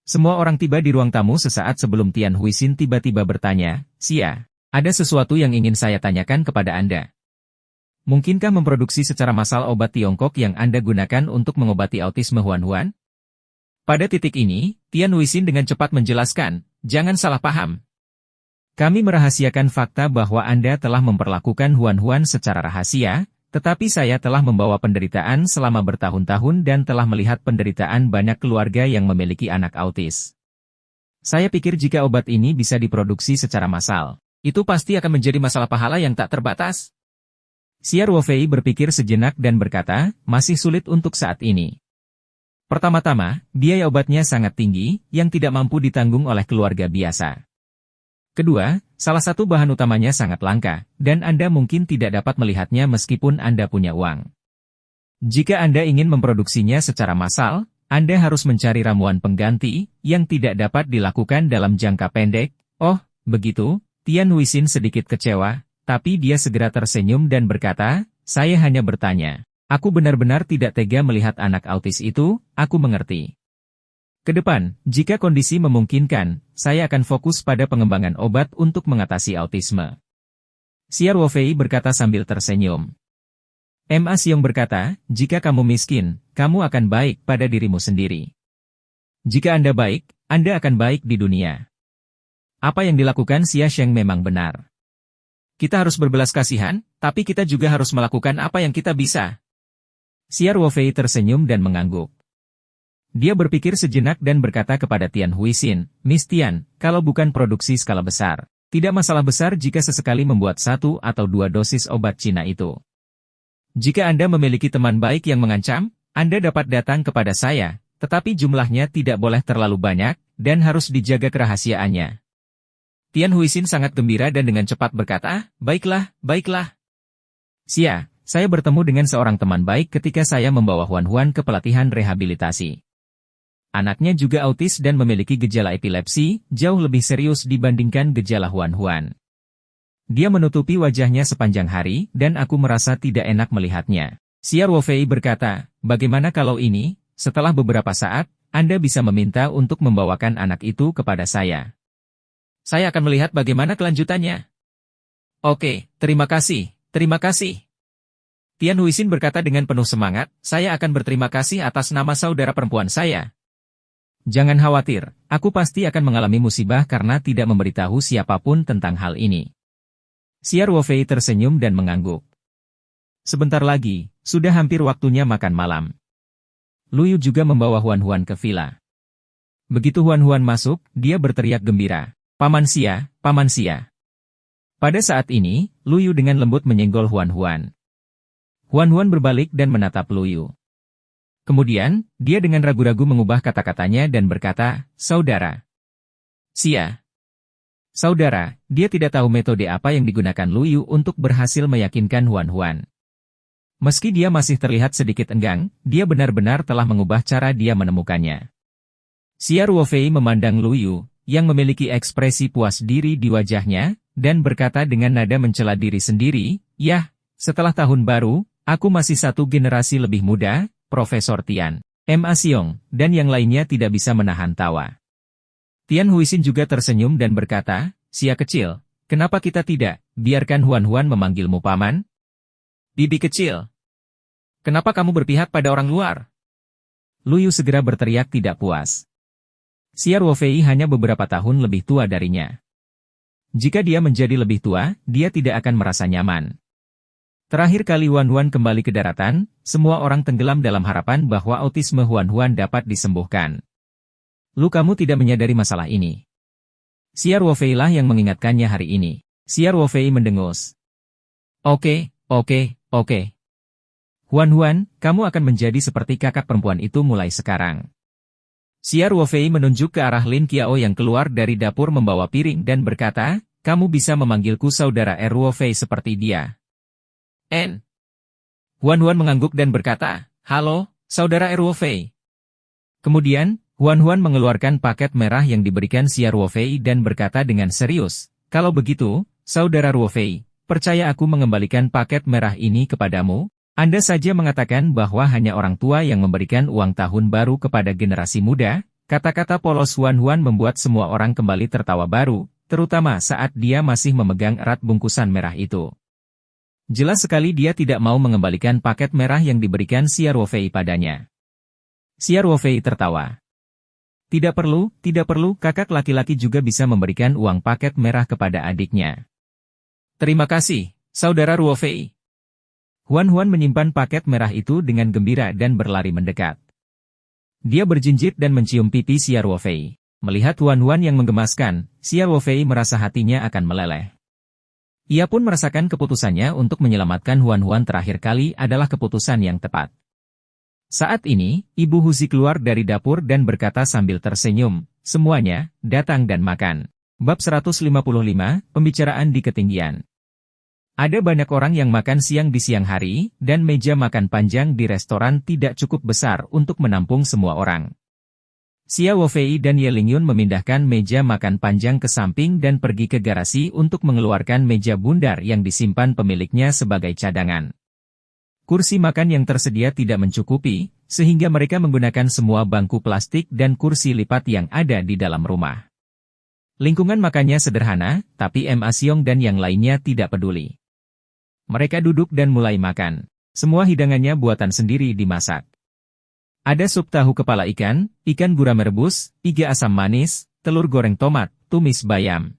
Semua orang tiba di ruang tamu sesaat sebelum Tian Huixin tiba-tiba bertanya, Xia, ada sesuatu yang ingin saya tanyakan kepada Anda. Mungkinkah memproduksi secara massal obat Tiongkok yang Anda gunakan untuk mengobati autisme Huan-Huan? Pada titik ini, Tian Huixin dengan cepat menjelaskan, jangan salah paham. Kami merahasiakan fakta bahwa Anda telah memperlakukan Huan-Huan secara rahasia, tetapi saya telah membawa penderitaan selama bertahun-tahun dan telah melihat penderitaan banyak keluarga yang memiliki anak autis. Saya pikir jika obat ini bisa diproduksi secara massal, itu pasti akan menjadi masalah pahala yang tak terbatas. Xia Ruofei berpikir sejenak dan berkata, masih sulit untuk saat ini. Pertama-tama, biaya obatnya sangat tinggi, yang tidak mampu ditanggung oleh keluarga biasa. Kedua, salah satu bahan utamanya sangat langka, dan Anda mungkin tidak dapat melihatnya meskipun Anda punya uang. Jika Anda ingin memproduksinya secara massal, Anda harus mencari ramuan pengganti, yang tidak dapat dilakukan dalam jangka pendek. Oh, begitu, Tian Huixin sedikit kecewa, tapi dia segera tersenyum dan berkata, saya hanya bertanya. Aku benar-benar tidak tega melihat anak autis itu, aku mengerti. Kedepan, jika kondisi memungkinkan, saya akan fokus pada pengembangan obat untuk mengatasi autisme. Xia Ruofei berkata sambil tersenyum. Ma Xiong berkata, jika kamu miskin, kamu akan baik pada dirimu sendiri. Jika Anda baik, Anda akan baik di dunia. Apa yang dilakukan Xia Sheng memang benar. Kita harus berbelas kasihan, tapi kita juga harus melakukan apa yang kita bisa. Xia Ruofei tersenyum dan mengangguk. Dia berpikir sejenak dan berkata kepada Tian Huixin, Miss Tian, kalau bukan produksi skala besar, tidak masalah besar jika sesekali membuat 1 atau 2 dosis obat Cina itu. Jika Anda memiliki teman baik yang mengancam, Anda dapat datang kepada saya, tetapi jumlahnya tidak boleh terlalu banyak, dan harus dijaga kerahasiaannya. Tian Huixin sangat gembira dan dengan cepat berkata, baiklah, baiklah. Xia, saya bertemu dengan seorang teman baik ketika saya membawa Huan-Huan ke pelatihan rehabilitasi. Anaknya juga autis dan memiliki gejala epilepsi, jauh lebih serius dibandingkan gejala Huan-Huan. Dia menutupi wajahnya sepanjang hari, dan aku merasa tidak enak melihatnya. Xia Ruofei berkata, bagaimana kalau ini, setelah beberapa saat, Anda bisa meminta untuk membawakan anak itu kepada saya. Saya akan melihat bagaimana kelanjutannya. Oke, terima kasih, terima kasih. Tian Huixin berkata dengan penuh semangat, saya akan berterima kasih atas nama saudara perempuan saya. Jangan khawatir, aku pasti akan mengalami musibah karena tidak memberitahu siapapun tentang hal ini. Xia Ruofei tersenyum dan mengangguk. Sebentar lagi, sudah hampir waktunya makan malam. Luyu juga membawa Huan-Huan ke villa. Begitu Huan-Huan masuk, dia berteriak gembira, Paman Xia, Paman Xia. Pada saat ini, Luyu dengan lembut menyenggol Huan-Huan. Huan-Huan berbalik dan menatap Luyu. Kemudian, dia dengan ragu-ragu mengubah kata-katanya dan berkata, saudara. Xia. Saudara, dia tidak tahu metode apa yang digunakan Luyu untuk berhasil meyakinkan Huan-Huan. Meski dia masih terlihat sedikit enggang, dia benar-benar telah mengubah cara dia menemukannya. Xia Ruofei memandang Luyu, yang memiliki ekspresi puas diri di wajahnya, dan berkata dengan nada mencela diri sendiri, yah, setelah tahun baru, aku masih satu generasi lebih muda, Profesor Tian, Ma Xiong, dan yang lainnya tidak bisa menahan tawa. Tian Huixin juga tersenyum dan berkata, Xia kecil, kenapa kita tidak biarkan Huan-Huan memanggilmu paman? Bibi kecil. Kenapa kamu berpihak pada orang luar? Luyu segera berteriak tidak puas. Xia Ruofei hanya beberapa tahun lebih tua darinya. Jika dia menjadi lebih tua, dia tidak akan merasa nyaman. Terakhir kali Huan-Huan kembali ke daratan, semua orang tenggelam dalam harapan bahwa autisme Huan-Huan dapat disembuhkan. Kamu tidak menyadari masalah ini. Xia Ruofei lah yang mengingatkannya hari ini. Xia Ruofei mendengus. Oke. Huan-Huan, kamu akan menjadi seperti kakak perempuan itu mulai sekarang. Xia Ruofei menunjuk ke arah Lin Qiao yang keluar dari dapur membawa piring dan berkata, kamu bisa memanggilku saudara Ruofei seperti dia. Huan-Huan mengangguk dan berkata, halo, saudara Ruofei. Kemudian, Huan mengeluarkan paket merah yang diberikan Xia Ruofei dan berkata dengan serius, "Kalau begitu, Saudara Ruofei, percaya aku mengembalikan paket merah ini kepadamu? Anda saja mengatakan bahwa hanya orang tua yang memberikan uang tahun baru kepada generasi muda." Kata-kata polos Huan membuat semua orang kembali tertawa baru, terutama saat dia masih memegang erat bungkusan merah itu. Jelas sekali dia tidak mau mengembalikan paket merah yang diberikan Xia Ruofei padanya. Xia Ruofei tertawa. Tidak perlu, kakak laki-laki juga bisa memberikan uang paket merah kepada adiknya. Terima kasih, Saudara Ruofei. Huan menyimpan paket merah itu dengan gembira dan berlari mendekat. Dia berjinjit dan mencium pipi Xia Ruofei. Melihat Huan yang menggemaskan, Xia Ruofei merasa hatinya akan meleleh. Ia pun merasakan keputusannya untuk menyelamatkan Huan terakhir kali adalah keputusan yang tepat. Saat ini, Ibu Huzi keluar dari dapur dan berkata sambil tersenyum, "Semuanya, datang dan makan." Bab 155, Pembicaraan di Ketinggian. Ada banyak orang yang makan siang di siang hari, dan meja makan panjang di restoran tidak cukup besar untuk menampung semua orang. Xia Ruofei dan Ye Lingyun memindahkan meja makan panjang ke samping dan pergi ke garasi untuk mengeluarkan meja bundar yang disimpan pemiliknya sebagai cadangan. Kursi makan yang tersedia tidak mencukupi, sehingga mereka menggunakan semua bangku plastik dan kursi lipat yang ada di dalam rumah. Lingkungan makannya sederhana, tapi Ma Xiong dan yang lainnya tidak peduli. Mereka duduk dan mulai makan. Semua hidangannya buatan sendiri dimasak. Ada sup tahu kepala ikan, ikan gurame rebus, iga asam manis, telur goreng tomat, tumis bayam.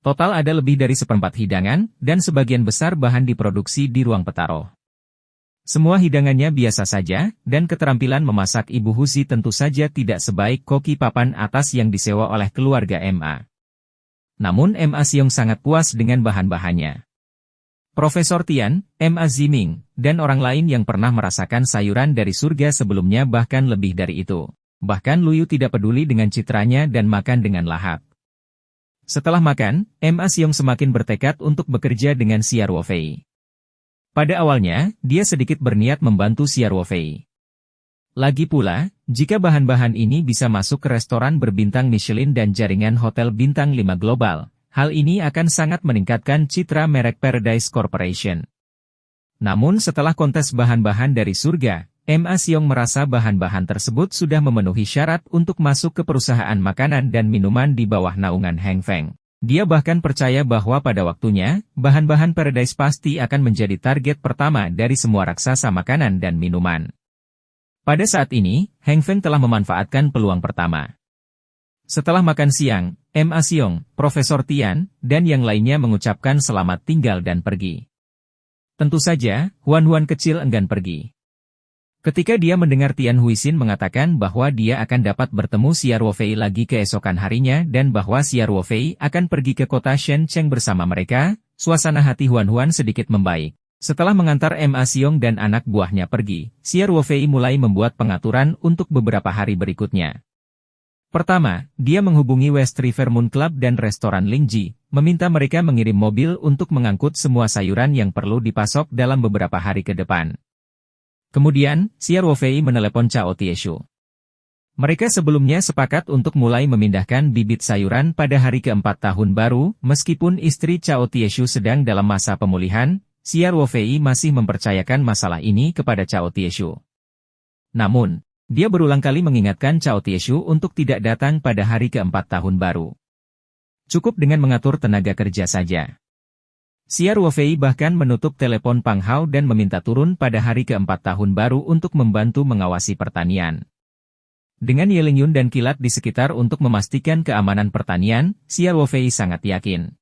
Total ada lebih dari seperempat hidangan, dan sebagian besar bahan diproduksi di ruang petaroh. Semua hidangannya biasa saja, dan keterampilan memasak Ibu Huzi tentu saja tidak sebaik koki papan atas yang disewa oleh keluarga Ma. Namun Ma Xiong sangat puas dengan bahan-bahannya. Profesor Tian, Ma Ziming, dan orang lain yang pernah merasakan sayuran dari surga sebelumnya bahkan lebih dari itu. Bahkan Luyu tidak peduli dengan citranya dan makan dengan lahap. Setelah makan, Ma Xiong semakin bertekad untuk bekerja dengan Xia Ruofei. Pada awalnya, dia sedikit berniat membantu Xia Ruofei. Lagi pula, jika bahan-bahan ini bisa masuk ke restoran berbintang Michelin dan jaringan hotel bintang 5 global, hal ini akan sangat meningkatkan citra merek Paradise Corporation. Namun setelah kontes bahan-bahan dari surga, Ma Xiong merasa bahan-bahan tersebut sudah memenuhi syarat untuk masuk ke perusahaan makanan dan minuman di bawah naungan Heng Feng. Dia bahkan percaya bahwa pada waktunya, bahan-bahan Paradise pasti akan menjadi target pertama dari semua raksasa makanan dan minuman. Pada saat ini, Heng Feng telah memanfaatkan peluang pertama. Setelah makan siang, Ma Xiong, Profesor Tian, dan yang lainnya mengucapkan selamat tinggal dan pergi. Tentu saja, Huan kecil enggan pergi. Ketika dia mendengar Tian Huixin mengatakan bahwa dia akan dapat bertemu Xia Ruofei lagi keesokan harinya dan bahwa Xia Ruofei akan pergi ke kota Shenzhen bersama mereka, suasana hati Huan sedikit membaik. Setelah mengantar Ma Xiong dan anak buahnya pergi, Xia Ruofei mulai membuat pengaturan untuk beberapa hari berikutnya. Pertama, dia menghubungi West River Moon Club dan restoran Lingji, meminta mereka mengirim mobil untuk mengangkut semua sayuran yang perlu dipasok dalam beberapa hari ke depan. Kemudian, Xia Ruofei menelepon Cao Tieshu. Mereka sebelumnya sepakat untuk mulai memindahkan bibit sayuran pada hari keempat tahun baru, meskipun istri Cao Tieshu sedang dalam masa pemulihan, Xia Ruofei masih mempercayakan masalah ini kepada Cao Tieshu. Namun, dia berulang kali mengingatkan Cao Tieshu untuk tidak datang pada hari keempat tahun baru. Cukup dengan mengatur tenaga kerja saja. Xia Ruofei bahkan menutup telepon Pang Hao dan meminta turun pada hari keempat tahun baru untuk membantu mengawasi pertanian. Dengan Ye Lingyun dan Kilat di sekitar untuk memastikan keamanan pertanian, Xia Ruofei sangat yakin.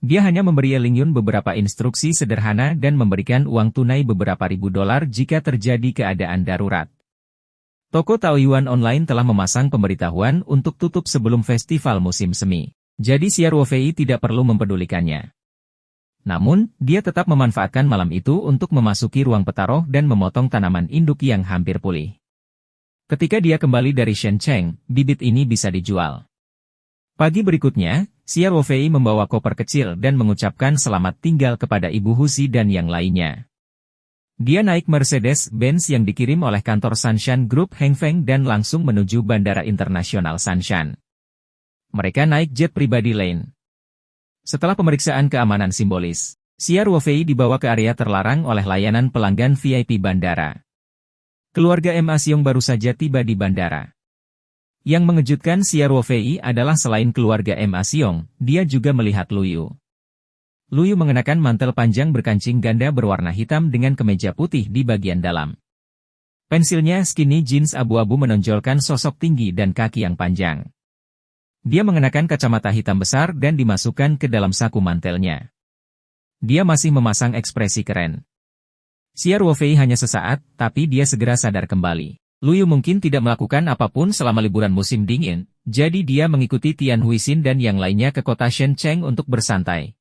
Dia hanya memberi Ye Lingyun beberapa instruksi sederhana dan memberikan uang tunai beberapa ribu dolar jika terjadi keadaan darurat. Toko Taoyuan online telah memasang pemberitahuan untuk tutup sebelum festival musim semi. Jadi Xia Ruofei tidak perlu mempedulikannya. Namun, dia tetap memanfaatkan malam itu untuk memasuki ruang petaroh dan memotong tanaman induk yang hampir pulih. Ketika dia kembali dari Shenzhen, bibit ini bisa dijual. Pagi berikutnya, Xia Ruofei membawa koper kecil dan mengucapkan selamat tinggal kepada Ibu Huzi dan yang lainnya. Dia naik Mercedes-Benz yang dikirim oleh kantor Sunshine Group Heng Feng dan langsung menuju Bandara Internasional Sunshine. Mereka naik jet pribadi lain. Setelah pemeriksaan keamanan simbolis, Xia Ruofei dibawa ke area terlarang oleh layanan pelanggan VIP bandara. Keluarga Ma Xiong baru saja tiba di bandara. Yang mengejutkan Xia Ruofei adalah selain keluarga Ma Xiong, dia juga melihat Lu Yu. Lu Yu mengenakan mantel panjang berkancing ganda berwarna hitam dengan kemeja putih di bagian dalam. Pensilnya skinny jeans abu-abu menonjolkan sosok tinggi dan kaki yang panjang. Dia mengenakan kacamata hitam besar dan dimasukkan ke dalam saku mantelnya. Dia masih memasang ekspresi keren. Xia Ruofei hanya sesaat, tapi dia segera sadar kembali. Lu Yu mungkin tidak melakukan apapun selama liburan musim dingin, jadi dia mengikuti Tian Huixin dan yang lainnya ke kota Shenzhen untuk bersantai.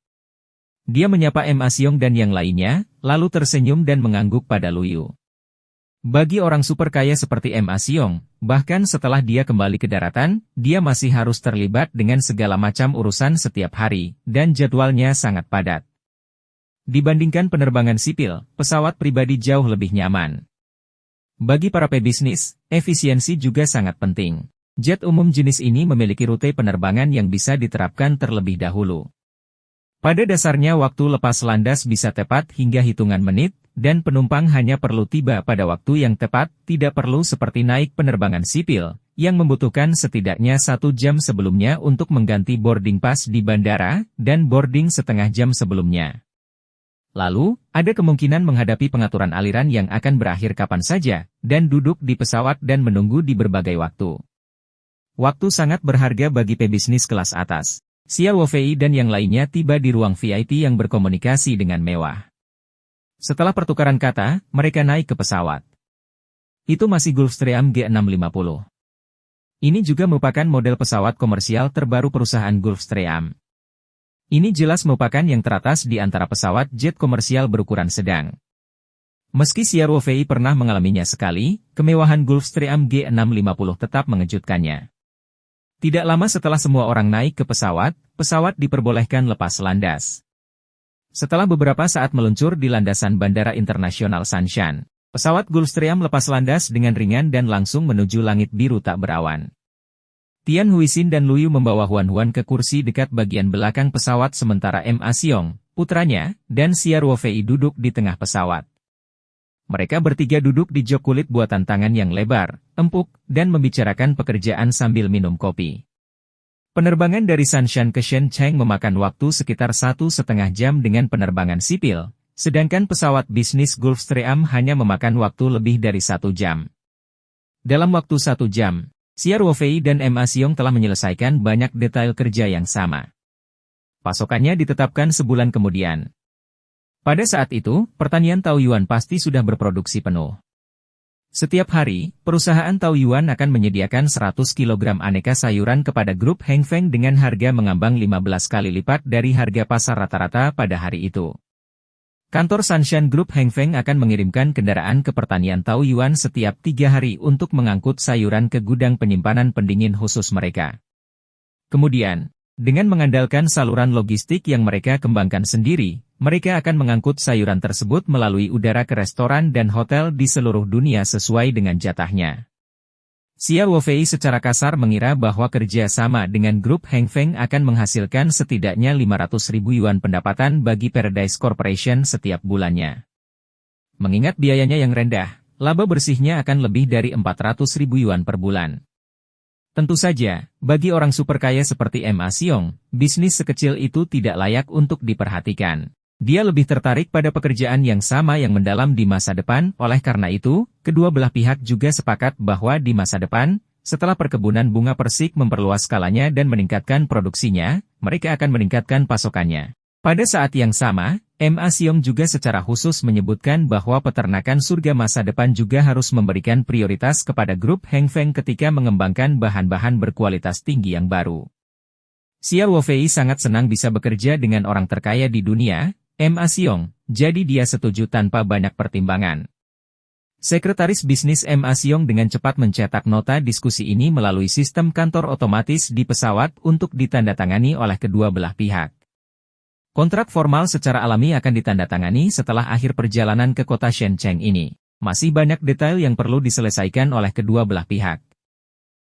Dia menyapa Ma Xiong dan yang lainnya, lalu tersenyum dan mengangguk pada Lu Yu. Bagi orang super kaya seperti Ma Xiong, bahkan setelah dia kembali ke daratan, dia masih harus terlibat dengan segala macam urusan setiap hari, dan jadwalnya sangat padat. Dibandingkan penerbangan sipil, pesawat pribadi jauh lebih nyaman. Bagi para pebisnis, efisiensi juga sangat penting. Jet umum jenis ini memiliki rute penerbangan yang bisa diterapkan terlebih dahulu. Pada dasarnya waktu lepas landas bisa tepat hingga hitungan menit, dan penumpang hanya perlu tiba pada waktu yang tepat, tidak perlu seperti naik penerbangan sipil, yang membutuhkan setidaknya 1 jam sebelumnya untuk mengganti boarding pass di bandara, dan boarding setengah jam sebelumnya. Lalu, ada kemungkinan menghadapi pengaturan aliran yang akan berakhir kapan saja, dan duduk di pesawat dan menunggu di berbagai waktu. Waktu sangat berharga bagi pebisnis kelas atas. Xia Ruofei dan yang lainnya tiba di ruang VIP yang berkomunikasi dengan mewah. Setelah pertukaran kata, mereka naik ke pesawat. Itu masih Gulfstream G650. Ini juga merupakan model pesawat komersial terbaru perusahaan Gulfstream. Ini jelas merupakan yang teratas di antara pesawat jet komersial berukuran sedang. Meski Xia Ruofei pernah mengalaminya sekali, kemewahan Gulfstream G650 tetap mengejutkannya. Tidak lama setelah semua orang naik ke pesawat diperbolehkan lepas landas. Setelah beberapa saat meluncur di landasan Bandara Internasional Sunshine, pesawat Gulfstream lepas landas dengan ringan dan langsung menuju langit biru tak berawan. Tian Huixin dan Lu Yu membawa Huan ke kursi dekat bagian belakang pesawat sementara Ma Xiong, putranya, dan Xia Ruofei duduk di tengah pesawat. Mereka bertiga duduk di jok kulit buatan tangan yang lebar, empuk, dan membicarakan pekerjaan sambil minum kopi. Penerbangan dari Sunshine ke Shenzhen memakan waktu sekitar 1,5 jam dengan penerbangan sipil, sedangkan pesawat bisnis Gulfstream hanya memakan waktu lebih dari 1 jam. Dalam waktu 1 jam, Xia Ruofei dan Ma Xiong telah menyelesaikan banyak detail kerja yang sama. Pasokannya ditetapkan sebulan kemudian. Pada saat itu, pertanian Taoyuan pasti sudah berproduksi penuh. Setiap hari, perusahaan Taoyuan akan menyediakan 100 kg aneka sayuran kepada grup Heng Feng dengan harga mengambang 15 kali lipat dari harga pasar rata-rata pada hari itu. Kantor Sunshine Group Heng Feng akan mengirimkan kendaraan ke pertanian Taoyuan setiap 3 hari untuk mengangkut sayuran ke gudang penyimpanan pendingin khusus mereka. Kemudian, dengan mengandalkan saluran logistik yang mereka kembangkan sendiri, mereka akan mengangkut sayuran tersebut melalui udara ke restoran dan hotel di seluruh dunia sesuai dengan jatahnya. Xia Ruofei secara kasar mengira bahwa kerja sama dengan grup Heng Feng akan menghasilkan setidaknya 500.000 yuan pendapatan bagi Paradise Corporation setiap bulannya. Mengingat biayanya yang rendah, laba bersihnya akan lebih dari 400.000 yuan per bulan. Tentu saja, bagi orang super kaya seperti Ma Xiong, bisnis sekecil itu tidak layak untuk diperhatikan. Dia lebih tertarik pada pekerjaan yang sama yang mendalam di masa depan, oleh karena itu, kedua belah pihak juga sepakat bahwa di masa depan, setelah perkebunan bunga persik memperluas skalanya dan meningkatkan produksinya, mereka akan meningkatkan pasokannya. Pada saat yang sama, Ma Xiong juga secara khusus menyebutkan bahwa peternakan surga masa depan juga harus memberikan prioritas kepada grup Heng Feng ketika mengembangkan bahan-bahan berkualitas tinggi yang baru. Xia Ruofei sangat senang bisa bekerja dengan orang terkaya di dunia, Ma Xiong, jadi dia setuju tanpa banyak pertimbangan. Sekretaris bisnis Ma Xiong dengan cepat mencetak nota diskusi ini melalui sistem kantor otomatis di pesawat untuk ditandatangani oleh kedua belah pihak. Kontrak formal secara alami akan ditandatangani setelah akhir perjalanan ke kota Shenzhen ini. Masih banyak detail yang perlu diselesaikan oleh kedua belah pihak.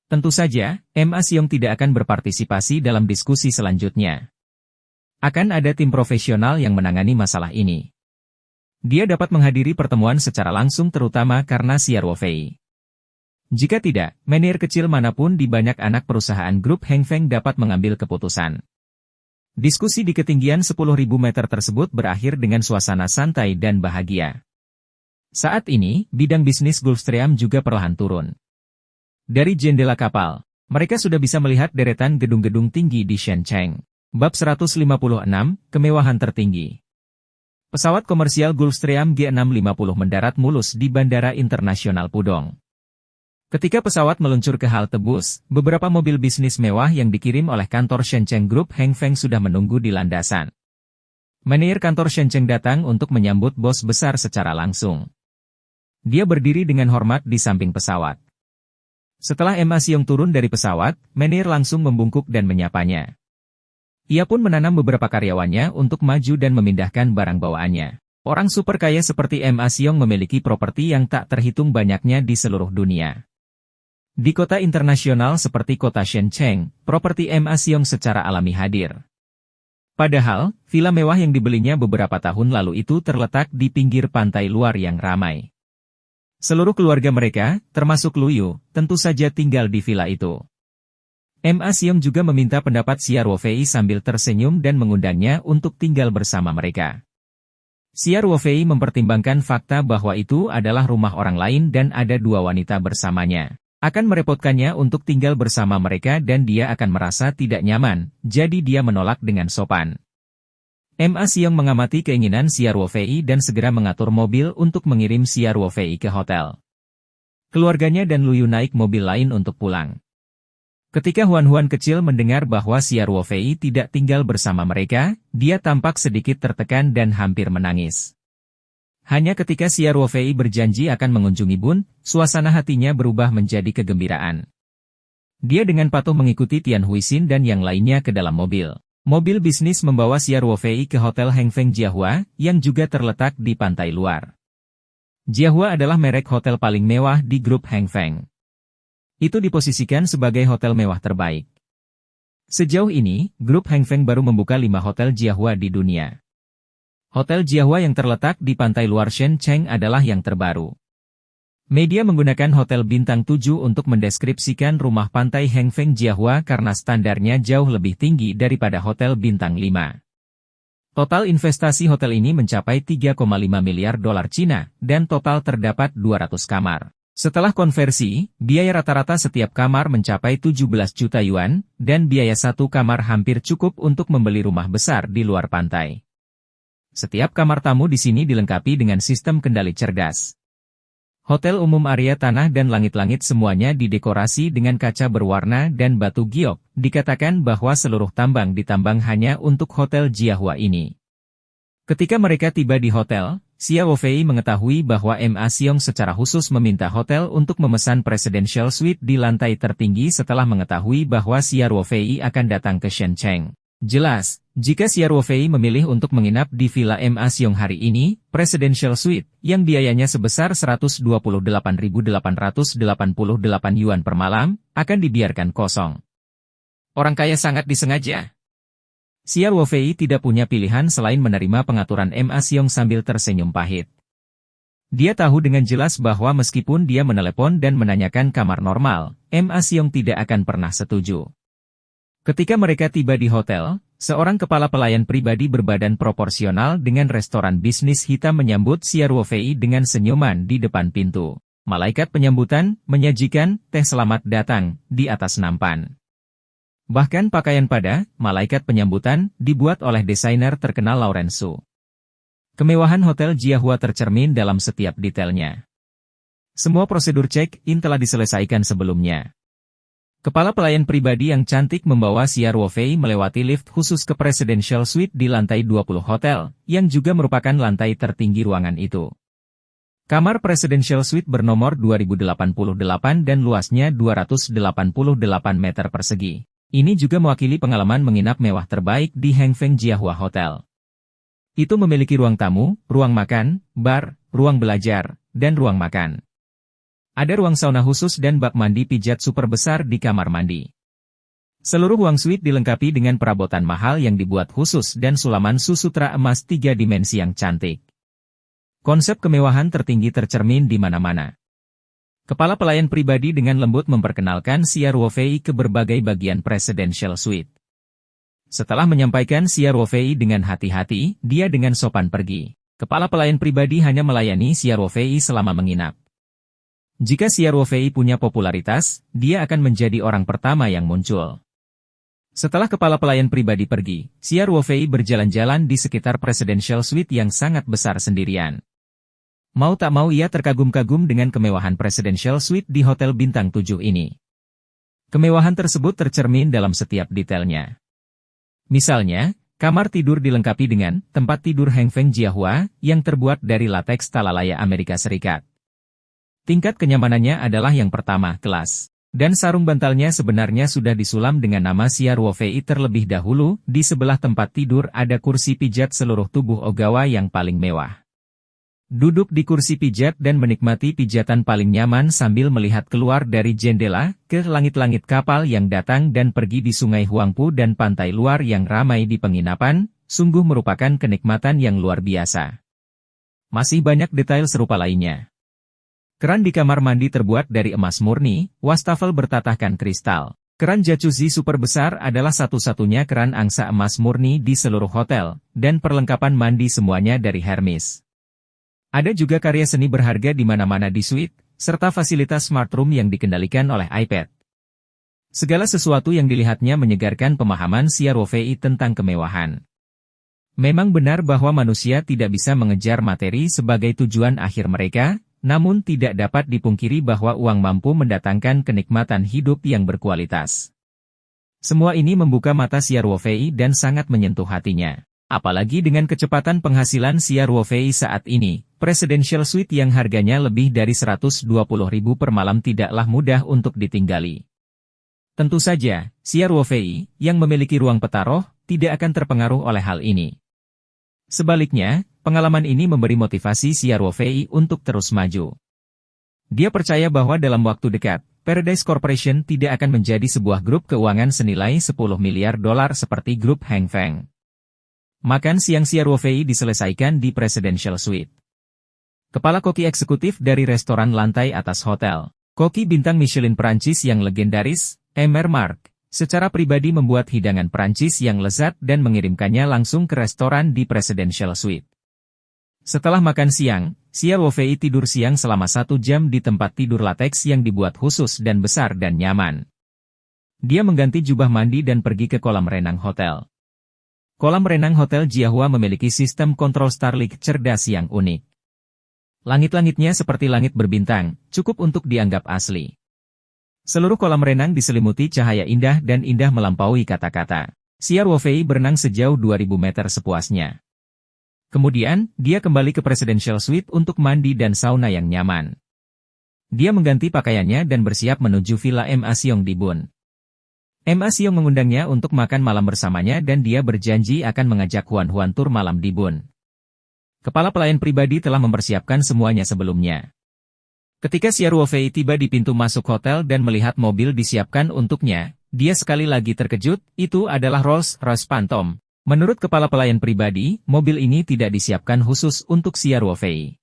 Tentu saja, Ma Xiong tidak akan berpartisipasi dalam diskusi selanjutnya. Akan ada tim profesional yang menangani masalah ini. Dia dapat menghadiri pertemuan secara langsung terutama karena Xia Ruofei. Jika tidak, manajer kecil manapun di banyak anak perusahaan grup Heng Feng dapat mengambil keputusan. Diskusi di ketinggian 10.000 meter tersebut berakhir dengan suasana santai dan bahagia. Saat ini, bidang bisnis Gulfstream juga perlahan turun. Dari jendela kapal, mereka sudah bisa melihat deretan gedung-gedung tinggi di Shenzhen. Bab 156, Kemewahan Tertinggi. Pesawat komersial Gulfstream G650 mendarat mulus di Bandara Internasional Pudong. Ketika pesawat meluncur ke halte bus, beberapa mobil bisnis mewah yang dikirim oleh kantor Shenzhen Group Heng Feng sudah menunggu di landasan. Manajer kantor Shenzhen datang untuk menyambut bos besar secara langsung. Dia berdiri dengan hormat di samping pesawat. Setelah Ma Xiong turun dari pesawat, manajer langsung membungkuk dan menyapanya. Ia pun menanam beberapa karyawannya untuk maju dan memindahkan barang bawaannya. Orang super kaya seperti Ma Xiong memiliki properti yang tak terhitung banyaknya di seluruh dunia. Di kota internasional seperti kota Shenzhen, properti Ma Xiong secara alami hadir. Padahal, villa mewah yang dibelinya beberapa tahun lalu itu terletak di pinggir pantai luar yang ramai. Seluruh keluarga mereka, termasuk Lu Yu, tentu saja tinggal di villa itu. Ma Xiong juga meminta pendapat Xia Ruofei sambil tersenyum dan mengundangnya untuk tinggal bersama mereka. Xia Ruofei mempertimbangkan fakta bahwa itu adalah rumah orang lain dan ada dua wanita bersamanya. Akan merepotkannya untuk tinggal bersama mereka dan dia akan merasa tidak nyaman, jadi dia menolak dengan sopan. Ma Xiong mengamati keinginan Xia Ruofei dan segera mengatur mobil untuk mengirim Xia Ruofei ke hotel. Keluarganya dan Lu Yu naik mobil lain untuk pulang. Ketika Huan-Huan kecil mendengar bahwa Xia Ruofei tidak tinggal bersama mereka, dia tampak sedikit tertekan dan hampir menangis. Hanya ketika Xia Ruofei berjanji akan mengunjungi Bun, suasana hatinya berubah menjadi kegembiraan. Dia dengan patuh mengikuti Tian Huixin dan yang lainnya ke dalam mobil. Mobil bisnis membawa Xia Ruofei ke Hotel Heng Feng Jiahua, yang juga terletak di pantai luar. Jiahua adalah merek hotel paling mewah di grup Heng Feng. Itu diposisikan sebagai hotel mewah terbaik. Sejauh ini, grup Heng Feng baru membuka 5 hotel Jiahua di dunia. Hotel Jiahua yang terletak di pantai luar Shenzhen adalah yang terbaru. Media menggunakan hotel bintang 7 untuk mendeskripsikan rumah pantai Heng Feng Jiahua karena standarnya jauh lebih tinggi daripada hotel bintang 5. Total investasi hotel ini mencapai 3,5 miliar dolar Cina, dan total terdapat 200 kamar. Setelah konversi, biaya rata-rata setiap kamar mencapai 17 juta yuan, dan biaya satu kamar hampir cukup untuk membeli rumah besar di luar pantai. Setiap kamar tamu di sini dilengkapi dengan sistem kendali cerdas. Hotel umum area tanah dan langit-langit semuanya didekorasi dengan kaca berwarna dan batu giok. Dikatakan bahwa seluruh tambang ditambang hanya untuk Hotel Jiahua ini. Ketika mereka tiba di hotel, Xia Ruofei mengetahui bahwa Ma Xiong secara khusus meminta hotel untuk memesan presidential suite di lantai tertinggi setelah mengetahui bahwa Xia Ruofei akan datang ke Shenzhen. Jelas, jika Xia Ruofei memilih untuk menginap di Villa Ma Xiong hari ini, Presidential Suite, yang biayanya sebesar 128.888 yuan per malam, akan dibiarkan kosong. Orang kaya sangat disengaja. Xia Ruofei tidak punya pilihan selain menerima pengaturan Ma Xiong sambil tersenyum pahit. Dia tahu dengan jelas bahwa meskipun dia menelepon dan menanyakan kamar normal, Ma Xiong tidak akan pernah setuju. Ketika mereka tiba di hotel, seorang kepala pelayan pribadi berbadan proporsional dengan restoran bisnis hitam menyambut Xia Ruofei dengan senyuman di depan pintu. Malaikat penyambutan menyajikan teh selamat datang di atas nampan. Bahkan pakaian pada malaikat penyambutan dibuat oleh desainer terkenal Lawrence Su. Kemewahan Hotel Jiahua tercermin dalam setiap detailnya. Semua prosedur check-in telah diselesaikan sebelumnya. Kepala pelayan pribadi yang cantik membawa Xia Ruofei melewati lift khusus ke Presidential Suite di lantai 20 hotel, yang juga merupakan lantai tertinggi ruangan itu. Kamar Presidential Suite bernomor 2088 dan luasnya 288 meter persegi. Ini juga mewakili pengalaman menginap mewah terbaik di Heng Feng Jiahua Hotel. Itu memiliki ruang tamu, ruang makan, bar, ruang belajar, dan ruang makan. Ada ruang sauna khusus dan bak mandi pijat super besar di kamar mandi. Seluruh ruang suite dilengkapi dengan perabotan mahal yang dibuat khusus dan sulaman susutra emas 3 dimensi yang cantik. Konsep kemewahan tertinggi tercermin di mana-mana. Kepala pelayan pribadi dengan lembut memperkenalkan Xia Ruofei ke berbagai bagian Presidential Suite. Setelah menyampaikan Xia Ruofei dengan hati-hati, dia dengan sopan pergi. Kepala pelayan pribadi hanya melayani Xia Ruofei selama menginap. Jika Xia Ruofei punya popularitas, dia akan menjadi orang pertama yang muncul. Setelah kepala pelayan pribadi pergi, Xia Ruofei berjalan-jalan di sekitar Presidential Suite yang sangat besar sendirian. Mau tak mau ia terkagum-kagum dengan kemewahan Presidential Suite di Hotel Bintang 7 ini. Kemewahan tersebut tercermin dalam setiap detailnya. Misalnya, kamar tidur dilengkapi dengan tempat tidur Heng Feng Jiahua yang terbuat dari lateks talalaya Amerika Serikat. Tingkat kenyamanannya adalah yang pertama kelas. Dan sarung bantalnya sebenarnya sudah disulam dengan nama Xia Ruofei terlebih dahulu. Di sebelah tempat tidur ada kursi pijat seluruh tubuh Ogawa yang paling mewah. Duduk di kursi pijat dan menikmati pijatan paling nyaman sambil melihat keluar dari jendela ke langit-langit kapal yang datang dan pergi di Sungai Huangpu dan pantai luar yang ramai di penginapan, sungguh merupakan kenikmatan yang luar biasa. Masih banyak detail serupa lainnya. Keran di kamar mandi terbuat dari emas murni, wastafel bertatahkan kristal. Keran jacuzzi super besar adalah satu-satunya keran angsa emas murni di seluruh hotel, dan perlengkapan mandi semuanya dari Hermes. Ada juga karya seni berharga di mana-mana di suite, serta fasilitas smart room yang dikendalikan oleh iPad. Segala sesuatu yang dilihatnya menyegarkan pemahaman Xia Ruofei tentang kemewahan. Memang benar bahwa manusia tidak bisa mengejar materi sebagai tujuan akhir mereka, namun tidak dapat dipungkiri bahwa uang mampu mendatangkan kenikmatan hidup yang berkualitas. Semua ini membuka mata Xia Ruofei dan sangat menyentuh hatinya. Apalagi dengan kecepatan penghasilan Xia Ruofei saat ini, Presidential Suite yang harganya lebih dari 120.000 per malam tidaklah mudah untuk ditinggali. Tentu saja, Xia Ruofei, yang memiliki ruang petaroh, tidak akan terpengaruh oleh hal ini. Sebaliknya, pengalaman ini memberi motivasi Xia Ruofei untuk terus maju. Dia percaya bahwa dalam waktu dekat, Paradise Corporation tidak akan menjadi sebuah grup keuangan senilai 10 miliar dolar seperti grup Heng Feng. Makan siang Xia Ruofei diselesaikan di Presidential Suite. Kepala koki eksekutif dari restoran lantai atas hotel, koki bintang Michelin Prancis yang legendaris, Emer Mark, secara pribadi membuat hidangan Prancis yang lezat dan mengirimkannya langsung ke restoran di Presidential Suite. Setelah makan siang, Xia Ruofei tidur siang selama 1 jam di tempat tidur lateks yang dibuat khusus dan besar dan nyaman. Dia mengganti jubah mandi dan pergi ke kolam renang hotel. Kolam renang Hotel Jiahua memiliki sistem kontrol Starlink cerdas yang unik. Langit-langitnya seperti langit berbintang, cukup untuk dianggap asli. Seluruh kolam renang diselimuti cahaya indah dan indah melampaui kata-kata. Xia Ruofei berenang sejauh 2000 meter sepuasnya. Kemudian, dia kembali ke Presidential Suite untuk mandi dan sauna yang nyaman. Dia mengganti pakaiannya dan bersiap menuju Villa Ma Xiong di Bun. Ma Xiong mengundangnya untuk makan malam bersamanya dan dia berjanji akan mengajak Huan tur malam di Bun. Kepala pelayan pribadi telah mempersiapkan semuanya sebelumnya. Ketika Xia Ruofei tiba di pintu masuk hotel dan melihat mobil disiapkan untuknya, dia sekali lagi terkejut, itu adalah Rolls-Royce Phantom. Menurut kepala pelayan pribadi, mobil ini tidak disiapkan khusus untuk Xia Ruofei.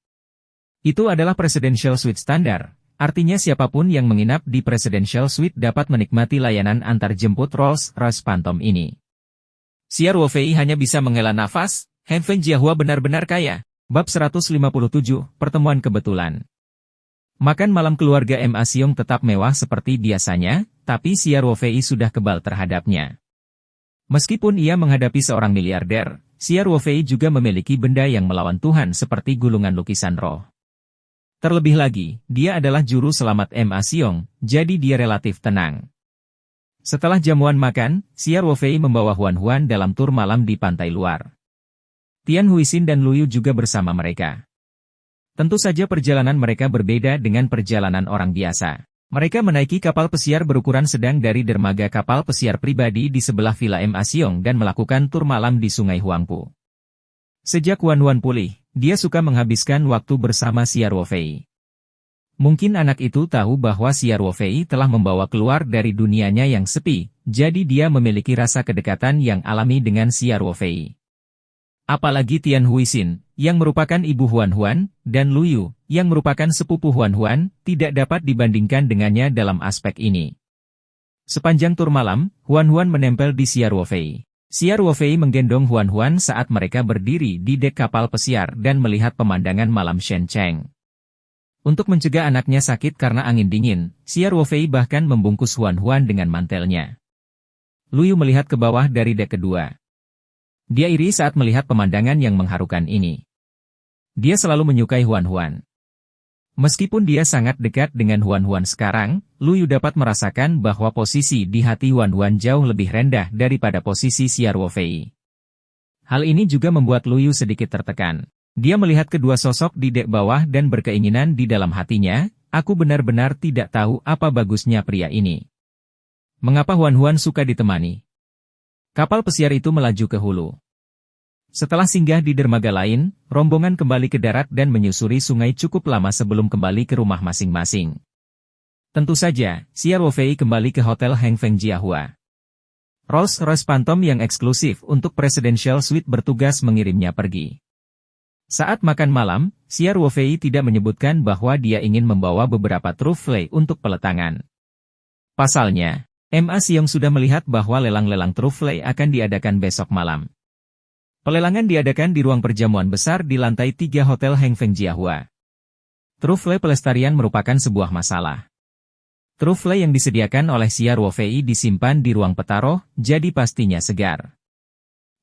Itu adalah Presidential Suite standar. Artinya siapapun yang menginap di Presidential Suite dapat menikmati layanan antarjemput Rolls-Royce Phantom ini. Xia Ruofei hanya bisa menghela nafas, Heng Feng Jiahua benar-benar kaya. Bab 157, Pertemuan Kebetulan. Makan malam keluarga Ma Xiong tetap mewah seperti biasanya, tapi Xia Ruofei sudah kebal terhadapnya. Meskipun ia menghadapi seorang miliarder, Xia Ruofei juga memiliki benda yang melawan Tuhan seperti gulungan lukisan roh. Terlebih lagi, dia adalah juru selamat Ma Xiong, jadi dia relatif tenang. Setelah jamuan makan, Xia Ruofei membawa Huan dalam tur malam di pantai luar. Tian Huixin dan Luyu juga bersama mereka. Tentu saja perjalanan mereka berbeda dengan perjalanan orang biasa. Mereka menaiki kapal pesiar berukuran sedang dari dermaga kapal pesiar pribadi di sebelah Villa Ma Xiong dan melakukan tur malam di Sungai Huangpu. Sejak Wan Wan pulih, dia suka menghabiskan waktu bersama Xiao Ruofei. Mungkin anak itu tahu bahwa Xiao Ruofei telah membawa keluar dari dunianya yang sepi, jadi dia memiliki rasa kedekatan yang alami dengan Xiao Ruofei. Apalagi Tian Huixin, yang merupakan ibu Huan Huan, dan Lu Yu, yang merupakan sepupu Huan Huan, tidak dapat dibandingkan dengannya dalam aspek ini. Sepanjang tur malam, Huan Huan menempel di Xiao Ruofei. Xiao Ruofei menggendong Huan Huan saat mereka berdiri di dek kapal pesiar dan melihat pemandangan malam Shen Cheng. Untuk mencegah anaknya sakit karena angin dingin, Xiao Ruofei bahkan membungkus Huan Huan dengan mantelnya. Lu Yu melihat ke bawah dari dek kedua. Dia iri saat melihat pemandangan yang mengharukan ini. Dia selalu menyukai Huan Huan. Meskipun dia sangat dekat dengan Huan Huan sekarang, Lu Yu dapat merasakan bahwa posisi di hati Huan Huan jauh lebih rendah daripada posisi Xiao Ruofei. Hal ini juga membuat Lu Yu sedikit tertekan. Dia melihat kedua sosok di dek bawah dan berkeinginan di dalam hatinya, aku benar-benar tidak tahu apa bagusnya pria ini. Mengapa Huan Huan suka ditemani? Kapal pesiar itu melaju ke hulu. Setelah singgah di dermaga lain, rombongan kembali ke darat dan menyusuri sungai cukup lama sebelum kembali ke rumah masing-masing. Tentu saja, Xiao Ruofei kembali ke Hotel Heng Feng Jiahua. Rolls-Royce Phantom yang eksklusif untuk Presidential Suite bertugas mengirimnya pergi. Saat makan malam, Xiao Ruofei tidak menyebutkan bahwa dia ingin membawa beberapa trufle untuk peletangan. Pasalnya, Ma Xiong sudah melihat bahwa lelang-lelang trufle akan diadakan besok malam. Pelelangan diadakan di ruang perjamuan besar di lantai 3 Hotel Heng Feng Jiahua. Trufle pelestarian merupakan sebuah masalah. Trufle yang disediakan oleh Xiao Ruofei disimpan di ruang petaroh, jadi pastinya segar.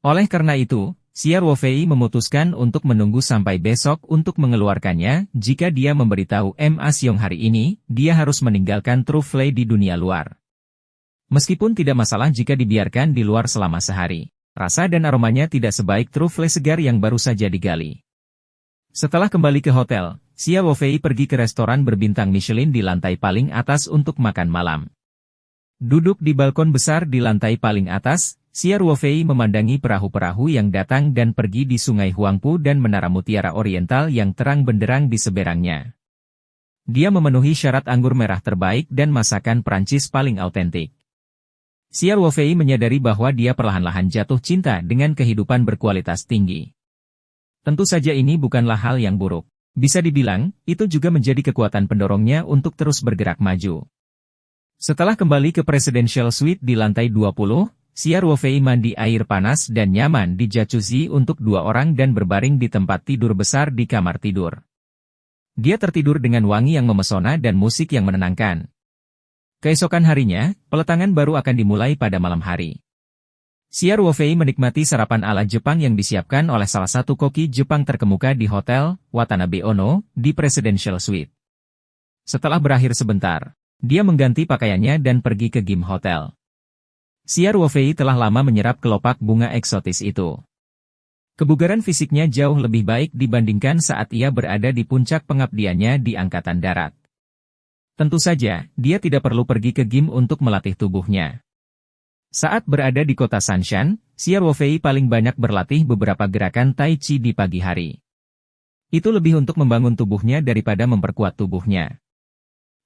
Oleh karena itu, Xiao Ruofei memutuskan untuk menunggu sampai besok untuk mengeluarkannya. Jika dia memberitahu Ma Xiong hari ini, dia harus meninggalkan trufle di dunia luar. Meskipun tidak masalah jika dibiarkan di luar selama sehari, rasa dan aromanya tidak sebaik trufle segar yang baru saja digali. Setelah kembali ke hotel, Xiao Ruofei pergi ke restoran berbintang Michelin di lantai paling atas untuk makan malam. Duduk di balkon besar di lantai paling atas, Xiao Ruofei memandangi perahu-perahu yang datang dan pergi di Sungai Huangpu dan Menara Mutiara Oriental yang terang benderang di seberangnya. Dia memenuhi syarat anggur merah terbaik dan masakan Prancis paling autentik. Xiao Ruofei menyadari bahwa dia perlahan-lahan jatuh cinta dengan kehidupan berkualitas tinggi. Tentu saja ini bukanlah hal yang buruk. Bisa dibilang, itu juga menjadi kekuatan pendorongnya untuk terus bergerak maju. Setelah kembali ke Presidential Suite di lantai 20, Xiao Ruofei mandi air panas dan nyaman di jacuzzi untuk 2 orang dan berbaring di tempat tidur besar di kamar tidur. Dia tertidur dengan wangi yang memesona dan musik yang menenangkan. Keesokan harinya, peletangan baru akan dimulai pada malam hari. Xiao Ruofei menikmati sarapan ala Jepang yang disiapkan oleh salah satu koki Jepang terkemuka di Hotel Watanabe Ono di Presidential Suite. Setelah berakhir sebentar, dia mengganti pakaiannya dan pergi ke Gim Hotel. Xiao Ruofei telah lama menyerap kelopak bunga eksotis itu. Kebugaran fisiknya jauh lebih baik dibandingkan saat ia berada di puncak pengabdiannya di Angkatan Darat. Tentu saja, dia tidak perlu pergi ke gym untuk melatih tubuhnya. Saat berada di kota Sanshan, Xiao Ruofei paling banyak berlatih beberapa gerakan Tai Chi di pagi hari. Itu lebih untuk membangun tubuhnya daripada memperkuat tubuhnya.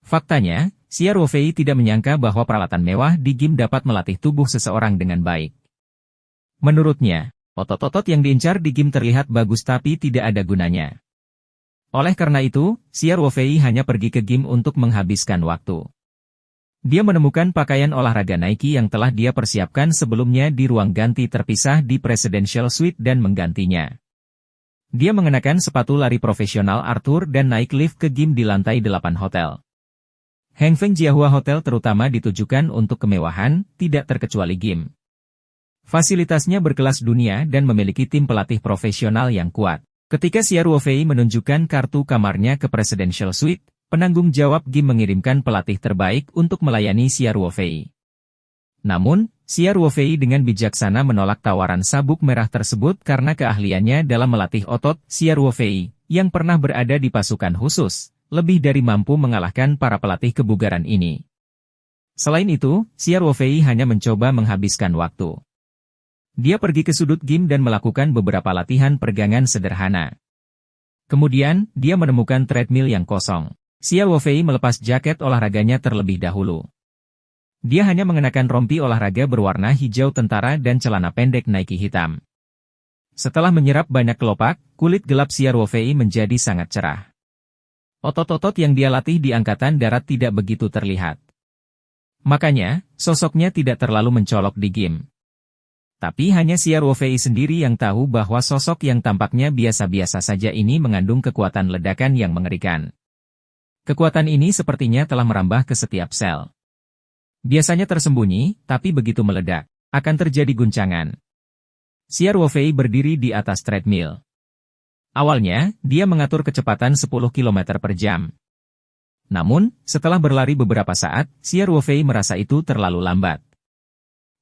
Faktanya, Xiao Ruofei tidak menyangka bahwa peralatan mewah di gym dapat melatih tubuh seseorang dengan baik. Menurutnya, otot-otot yang diincar di gym terlihat bagus tapi tidak ada gunanya. Oleh karena itu, Xiao Ruofei hanya pergi ke gym untuk menghabiskan waktu. Dia menemukan pakaian olahraga Nike yang telah dia persiapkan sebelumnya di ruang ganti terpisah di Presidential Suite dan menggantinya. Dia mengenakan sepatu lari profesional Arthur dan naik lift ke gym di lantai 8 hotel. Heng Feng Jiahua Hotel terutama ditujukan untuk kemewahan, tidak terkecuali gym. Fasilitasnya berkelas dunia dan memiliki tim pelatih profesional yang kuat. Ketika Xiao Ruofei menunjukkan kartu kamarnya ke Presidential Suite, penanggung jawab gym mengirimkan pelatih terbaik untuk melayani Xiao Ruofei. Namun, Xiao Ruofei dengan bijaksana menolak tawaran sabuk merah tersebut karena keahliannya dalam melatih otot. Xiao Ruofei, yang pernah berada di pasukan khusus, lebih dari mampu mengalahkan para pelatih kebugaran ini. Selain itu, Xiao Ruofei hanya mencoba menghabiskan waktu. Dia pergi ke sudut gym dan melakukan beberapa latihan peregangan sederhana. Kemudian, dia menemukan treadmill yang kosong. Xia Wofei melepas jaket olahraganya terlebih dahulu. Dia hanya mengenakan rompi olahraga berwarna hijau tentara dan celana pendek Nike hitam. Setelah menyerap banyak kelopak, kulit gelap Xia Wofei menjadi sangat cerah. Otot-otot yang dia latih di angkatan darat tidak begitu terlihat. Makanya, sosoknya tidak terlalu mencolok di gym. Tapi hanya Xia Wofei sendiri yang tahu bahwa sosok yang tampaknya biasa-biasa saja ini mengandung kekuatan ledakan yang mengerikan. Kekuatan ini sepertinya telah merambah ke setiap sel. Biasanya tersembunyi, tapi begitu meledak, akan terjadi guncangan. Xia Wofei berdiri di atas treadmill. Awalnya, dia mengatur kecepatan 10 km per jam. Namun, setelah berlari beberapa saat, Xia Wofei merasa itu terlalu lambat.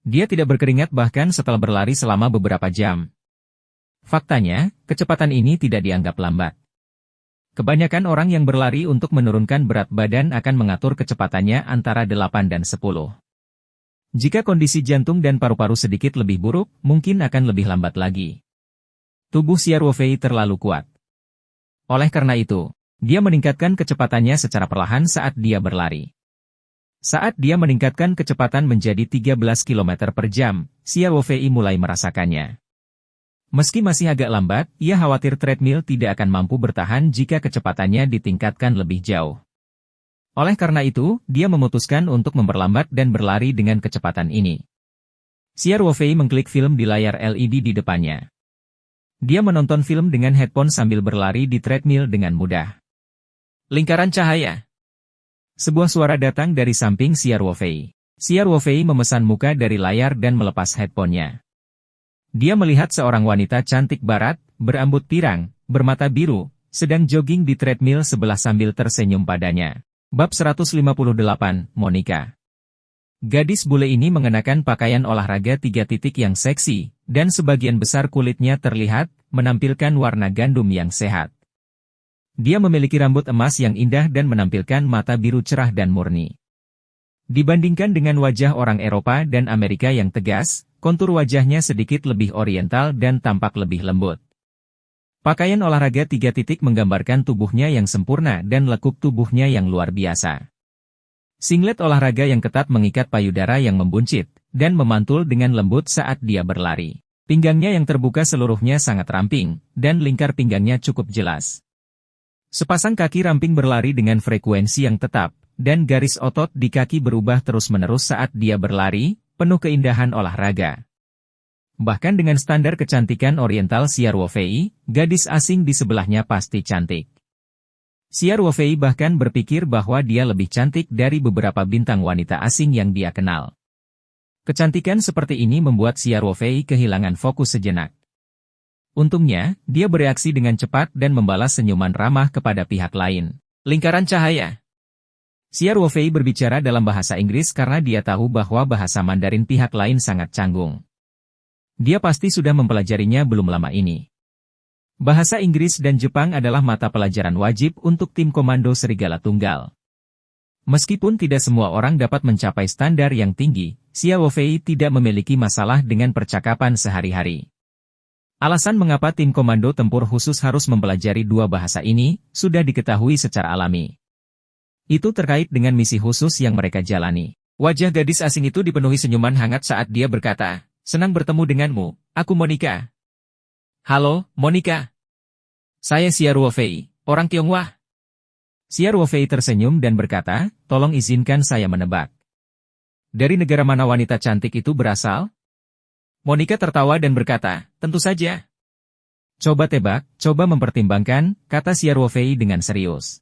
Dia tidak berkeringat bahkan setelah berlari selama beberapa jam. Faktanya, kecepatan ini tidak dianggap lambat. Kebanyakan orang yang berlari untuk menurunkan berat badan akan mengatur kecepatannya antara 8 dan 10. Jika kondisi jantung dan paru-paru sedikit lebih buruk, mungkin akan lebih lambat lagi. Tubuh Xia Wofei terlalu kuat. Oleh karena itu, dia meningkatkan kecepatannya secara perlahan saat dia berlari. Saat dia meningkatkan kecepatan menjadi 13 km per jam, Xia Wofei mulai merasakannya. Meski masih agak lambat, ia khawatir treadmill tidak akan mampu bertahan jika kecepatannya ditingkatkan lebih jauh. Oleh karena itu, dia memutuskan untuk memperlambat dan berlari dengan kecepatan ini. Xia Wofei mengklik film di layar LED di depannya. Dia menonton film dengan headphone sambil berlari di treadmill dengan mudah. Lingkaran cahaya. Sebuah suara datang dari samping Xia Wofei. Xia Wofei memesan muka dari layar dan melepas headphone-nya. Dia melihat seorang wanita cantik barat, berambut pirang, bermata biru, sedang jogging di treadmill sebelah sambil tersenyum padanya. Bab 158, Monica. Gadis bule ini mengenakan pakaian olahraga 3 titik yang seksi, dan sebagian besar kulitnya terlihat, menampilkan warna gandum yang sehat. Dia memiliki rambut emas yang indah dan menampilkan mata biru cerah dan murni. Dibandingkan dengan wajah orang Eropa dan Amerika yang tegas, kontur wajahnya sedikit lebih oriental dan tampak lebih lembut. Pakaian olahraga 3 titik menggambarkan tubuhnya yang sempurna dan lekuk tubuhnya yang luar biasa. Singlet olahraga yang ketat mengikat payudara yang membuncit, dan memantul dengan lembut saat dia berlari. Pinggangnya yang terbuka seluruhnya sangat ramping, dan lingkar pinggangnya cukup jelas. Sepasang kaki ramping berlari dengan frekuensi yang tetap, dan garis otot di kaki berubah terus-menerus saat dia berlari, penuh keindahan olahraga. Bahkan dengan standar kecantikan oriental Xia Wofei, gadis asing di sebelahnya pasti cantik. Xia Wofei bahkan berpikir bahwa dia lebih cantik dari beberapa bintang wanita asing yang dia kenal. Kecantikan seperti ini membuat Xia Wofei kehilangan fokus sejenak. Untungnya, dia bereaksi dengan cepat dan membalas senyuman ramah kepada pihak lain. Lingkaran cahaya. Xia Wofei berbicara dalam bahasa Inggris karena dia tahu bahwa bahasa Mandarin pihak lain sangat canggung. Dia pasti sudah mempelajarinya belum lama ini. Bahasa Inggris dan Jepang adalah mata pelajaran wajib untuk tim komando Serigala Tunggal. Meskipun tidak semua orang dapat mencapai standar yang tinggi, Xia Wofei tidak memiliki masalah dengan percakapan sehari-hari. Alasan mengapa tim komando tempur khusus harus mempelajari 2 bahasa ini, sudah diketahui secara alami. Itu terkait dengan misi khusus yang mereka jalani. Wajah gadis asing itu dipenuhi senyuman hangat saat dia berkata, "Senang bertemu denganmu, aku Monica." "Halo, Monica. Saya Xia Wofei, orang Tionghoa." Xia Wofei tersenyum dan berkata, "Tolong izinkan saya menebak. Dari negara mana wanita cantik itu berasal?" Monica tertawa dan berkata, "Tentu saja." "Coba tebak, coba mempertimbangkan," kata Xia Wofei dengan serius.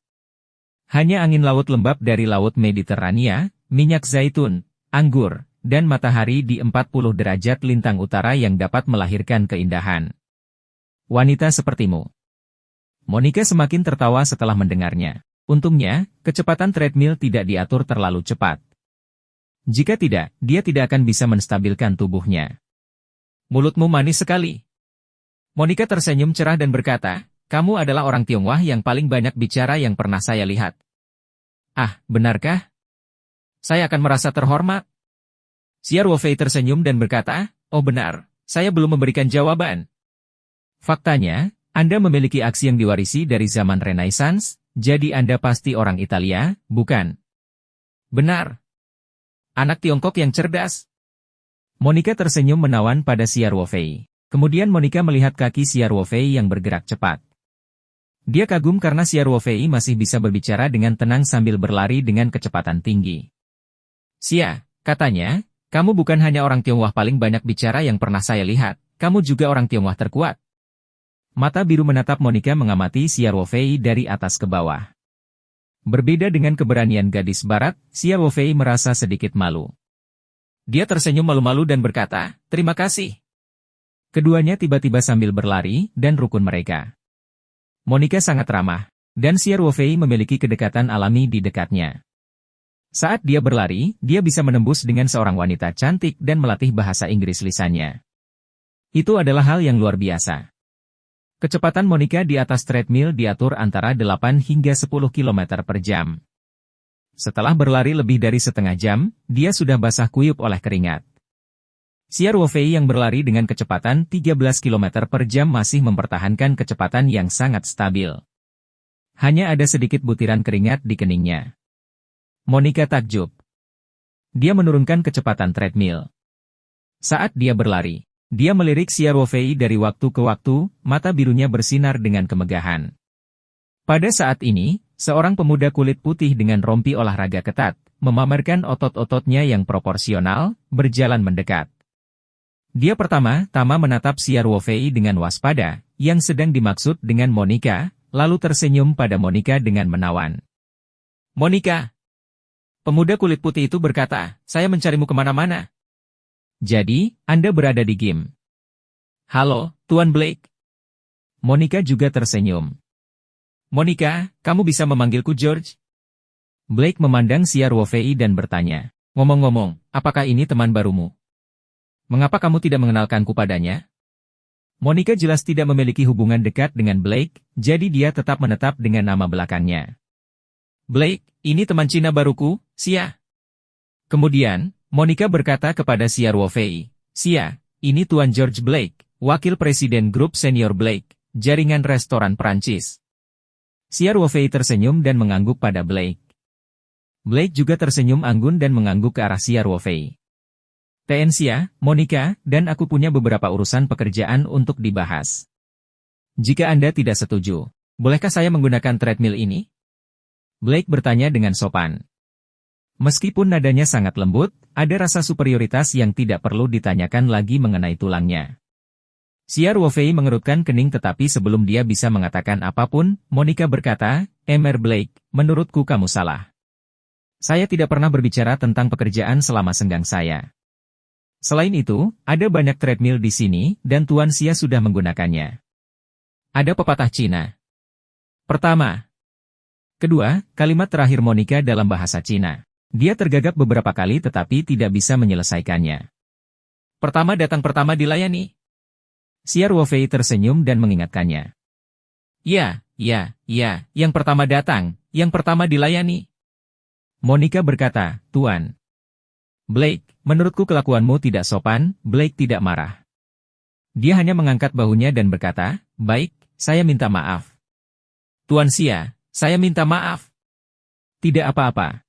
"Hanya angin laut lembab dari Laut Mediterania, minyak zaitun, anggur, dan matahari di 40 derajat lintang utara yang dapat melahirkan keindahan. Wanita sepertimu." Monica semakin tertawa setelah mendengarnya. Untungnya, kecepatan treadmill tidak diatur terlalu cepat. Jika tidak, dia tidak akan bisa menstabilkan tubuhnya. "Mulutmu manis sekali." Monica tersenyum cerah dan berkata, "Kamu adalah orang Tionghoa yang paling banyak bicara yang pernah saya lihat." "Ah, benarkah? Saya akan merasa terhormat." Xia Wofei tersenyum dan berkata, "Oh benar, saya belum memberikan jawaban. Faktanya, Anda memiliki aksi yang diwarisi dari zaman Renaissance, jadi Anda pasti orang Italia, bukan? Benar. Anak Tiongkok yang cerdas. Monica tersenyum menawan pada Xia Ruofei. Kemudian Monica melihat kaki Xia Ruofei yang bergerak cepat. Dia kagum karena Xia Ruofei masih bisa berbicara dengan tenang sambil berlari dengan kecepatan tinggi. Xia, katanya, kamu bukan hanya orang Tionghoa paling banyak bicara yang pernah saya lihat, kamu juga orang Tionghoa terkuat. Mata biru menatap Monica mengamati Xia Ruofei dari atas ke bawah. Berbeda dengan keberanian gadis barat, Xia Ruofei merasa sedikit malu. Dia tersenyum malu-malu dan berkata, terima kasih. Keduanya tiba-tiba sambil berlari, dan rukun mereka. Monica sangat ramah, dan Xia Ruofei memiliki kedekatan alami di dekatnya. Saat dia berlari, dia bisa menembus dengan seorang wanita cantik dan melatih bahasa Inggris lisannya. Itu adalah hal yang luar biasa. Kecepatan Monica di atas treadmill diatur antara 8 hingga 10 km per jam. Setelah berlari lebih dari setengah jam, dia sudah basah kuyup oleh keringat. Xia Ruofei yang berlari dengan kecepatan 13 km per jam masih mempertahankan kecepatan yang sangat stabil. Hanya ada sedikit butiran keringat di keningnya. Monica takjub. Dia menurunkan kecepatan treadmill. Saat dia berlari, dia melirik Xia Ruofei dari waktu ke waktu, mata birunya bersinar dengan kemegahan. Pada saat ini, seorang pemuda kulit putih dengan rompi olahraga ketat, memamerkan otot-ototnya yang proporsional, berjalan mendekat. Dia pertama-tama menatap Xia Ruofei dengan waspada, yang sedang dimaksud dengan Monica, lalu tersenyum pada Monica dengan menawan. Monica! Pemuda kulit putih itu berkata, saya mencarimu kemana-mana. Jadi, Anda berada di gym. Halo, Tuan Blake. Monica juga tersenyum. Monica, kamu bisa memanggilku George? Blake memandang Xia Ruofei dan bertanya, ngomong-ngomong, apakah ini teman barumu? Mengapa kamu tidak mengenalkanku padanya? Monica jelas tidak memiliki hubungan dekat dengan Blake, jadi dia tetap menetap dengan nama belakangnya. Blake, ini teman Cina baruku, Xia. Kemudian, Monica berkata kepada Xia Ruofei, Xia, ini Tuan George Blake, Wakil Presiden Grup Senior Blake, Jaringan Restoran Prancis. Xia Ruofei tersenyum dan mengangguk pada Blake. Blake juga tersenyum anggun dan mengangguk ke arah Xia Ruofei. Xia, Monica, dan aku punya beberapa urusan pekerjaan untuk dibahas. Jika Anda tidak setuju, bolehkah saya menggunakan treadmill ini? Blake bertanya dengan sopan. Meskipun nadanya sangat lembut, ada rasa superioritas yang tidak perlu ditanyakan lagi mengenai tulangnya. Xia Ruofei mengerutkan kening tetapi sebelum dia bisa mengatakan apapun, Monica berkata, Mr. Blake, menurutku kamu salah. Saya tidak pernah berbicara tentang pekerjaan selama senggang saya. Selain itu, ada banyak treadmill di sini, dan Tuan Xia sudah menggunakannya. Ada pepatah Cina. Pertama. Kedua, kalimat terakhir Monica dalam bahasa Cina. Dia tergagap beberapa kali tetapi tidak bisa menyelesaikannya. Pertama datang pertama dilayani. Xia Ruofei tersenyum dan mengingatkannya. Ya, yang pertama datang, yang pertama dilayani. Monica berkata, Tuan Blake, menurutku kelakuanmu tidak sopan. Blake tidak marah. Dia hanya mengangkat bahunya dan berkata, baik, saya minta maaf. Tuan Xia, saya minta maaf. Tidak apa-apa.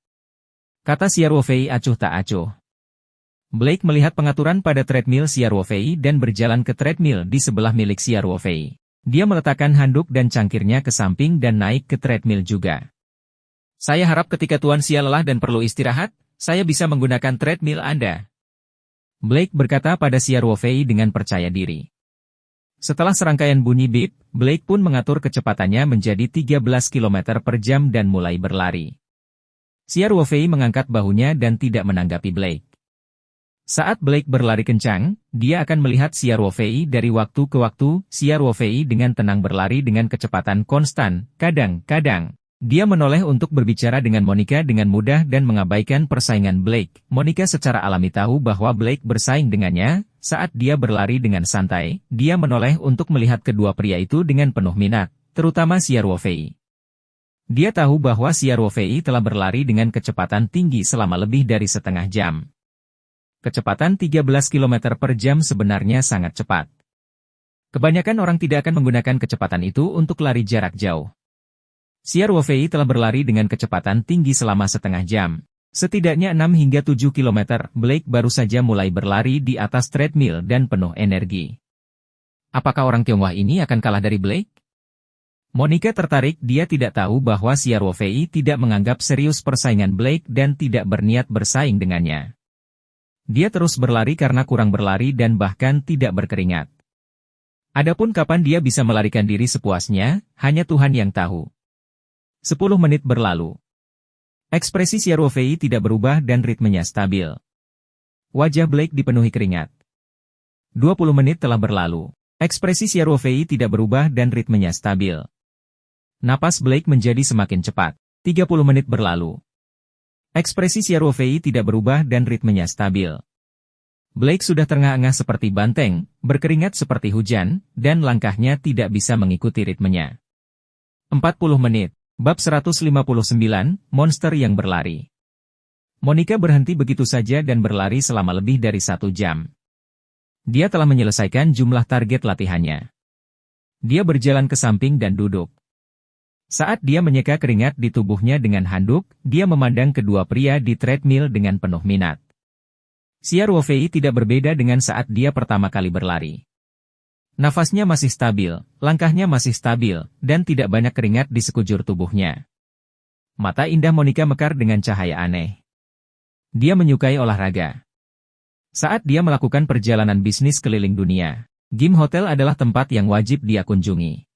Kata Xia Ruofei acuh tak acuh. Blake melihat pengaturan pada treadmill Xia Ruofei dan berjalan ke treadmill di sebelah milik Xia Ruofei. Dia meletakkan handuk dan cangkirnya ke samping dan naik ke treadmill juga. Saya harap ketika Tuan Xia lelah dan perlu istirahat, saya bisa menggunakan treadmill Anda. Blake berkata pada Xia Ruofei dengan percaya diri. Setelah serangkaian bunyi bip, Blake pun mengatur kecepatannya menjadi 13 km per jam dan mulai berlari. Xia Ruofei mengangkat bahunya dan tidak menanggapi Blake. Saat Blake berlari kencang, dia akan melihat Xia Ruofei dari waktu ke waktu. Xia Ruofei dengan tenang berlari dengan kecepatan konstan, kadang-kadang. Dia menoleh untuk berbicara dengan Monica dengan mudah dan mengabaikan persaingan Blake. Monica secara alami tahu bahwa Blake bersaing dengannya. Saat dia berlari dengan santai, dia menoleh untuk melihat kedua pria itu dengan penuh minat, terutama Xia Ruofei. Dia tahu bahwa Xia Ruofei telah berlari dengan kecepatan tinggi selama lebih dari setengah jam. Kecepatan 13 km per jam sebenarnya sangat cepat. Kebanyakan orang tidak akan menggunakan kecepatan itu untuk lari jarak jauh. Xia Ruofei telah berlari dengan kecepatan tinggi selama setengah jam. Setidaknya 6 hingga 7 km, Blake baru saja mulai berlari di atas treadmill dan penuh energi. Apakah orang Tionghoa ini akan kalah dari Blake? Monica tertarik, dia tidak tahu bahwa Xia Ruofei tidak menganggap serius persaingan Blake dan tidak berniat bersaing dengannya. Dia terus berlari karena kurang berlari dan bahkan tidak berkeringat. Adapun kapan dia bisa melarikan diri sepuasnya, hanya Tuhan yang tahu. 10 menit berlalu. Ekspresi Xia Ruofei tidak berubah dan ritmenya stabil. Wajah Blake dipenuhi keringat. 20 menit telah berlalu. Ekspresi Xia Ruofei tidak berubah dan ritmenya stabil. Napas Blake menjadi semakin cepat. 30 menit berlalu. Ekspresi Xia Ruofei tidak berubah dan ritmenya stabil. Blake sudah terengah-engah seperti banteng, berkeringat seperti hujan, dan langkahnya tidak bisa mengikuti ritmenya. 40 menit. Bab 159, Monster yang berlari. Monica berhenti begitu saja dan berlari selama lebih dari 1 jam. Dia telah menyelesaikan jumlah target latihannya. Dia berjalan ke samping dan duduk. Saat dia menyeka keringat di tubuhnya dengan handuk, dia memandang kedua pria di treadmill dengan penuh minat. Xia Ruofei tidak berbeda dengan saat dia pertama kali berlari. Nafasnya masih stabil, langkahnya masih stabil, dan tidak banyak keringat di sekujur tubuhnya. Mata indah Monica mekar dengan cahaya aneh. Dia menyukai olahraga. Saat dia melakukan perjalanan bisnis keliling dunia, Gym Hotel adalah tempat yang wajib dia kunjungi.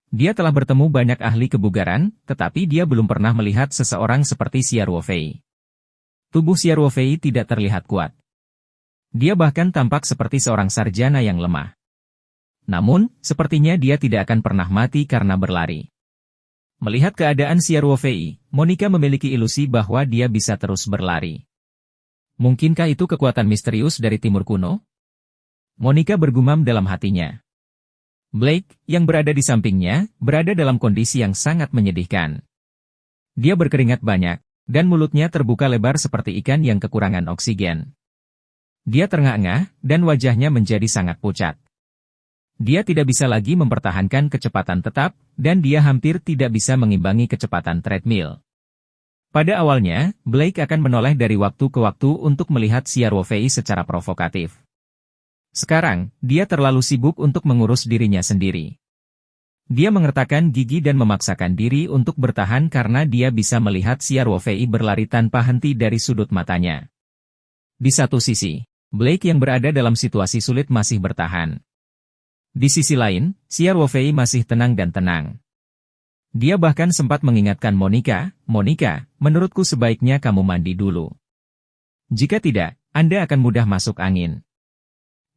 Dia telah bertemu banyak ahli kebugaran, tetapi dia belum pernah melihat seseorang seperti Xia Ruofei. Tubuh Xia Ruofei tidak terlihat kuat. Dia bahkan tampak seperti seorang sarjana yang lemah. Namun, sepertinya dia tidak akan pernah mati karena berlari. Melihat keadaan Xia Ruofei, Monica memiliki ilusi bahwa dia bisa terus berlari. Mungkinkah itu kekuatan misterius dari Timur Kuno? Monica bergumam dalam hatinya. Blake, yang berada di sampingnya, berada dalam kondisi yang sangat menyedihkan. Dia berkeringat banyak, dan mulutnya terbuka lebar seperti ikan yang kekurangan oksigen. Dia terengah-engah, dan wajahnya menjadi sangat pucat. Dia tidak bisa lagi mempertahankan kecepatan tetap, dan dia hampir tidak bisa mengimbangi kecepatan treadmill. Pada awalnya, Blake akan menoleh dari waktu ke waktu untuk melihat Xia Ruofei secara provokatif. Sekarang, dia terlalu sibuk untuk mengurus dirinya sendiri. Dia mengertakkan gigi dan memaksakan diri untuk bertahan karena dia bisa melihat Xia Ruofei berlari tanpa henti dari sudut matanya. Di satu sisi, Blake yang berada dalam situasi sulit masih bertahan. Di sisi lain, Xia Ruofei masih tenang dan tenang. Dia bahkan sempat mengingatkan Monica, "Monica, menurutku sebaiknya kamu mandi dulu. Jika tidak, Anda akan mudah masuk angin.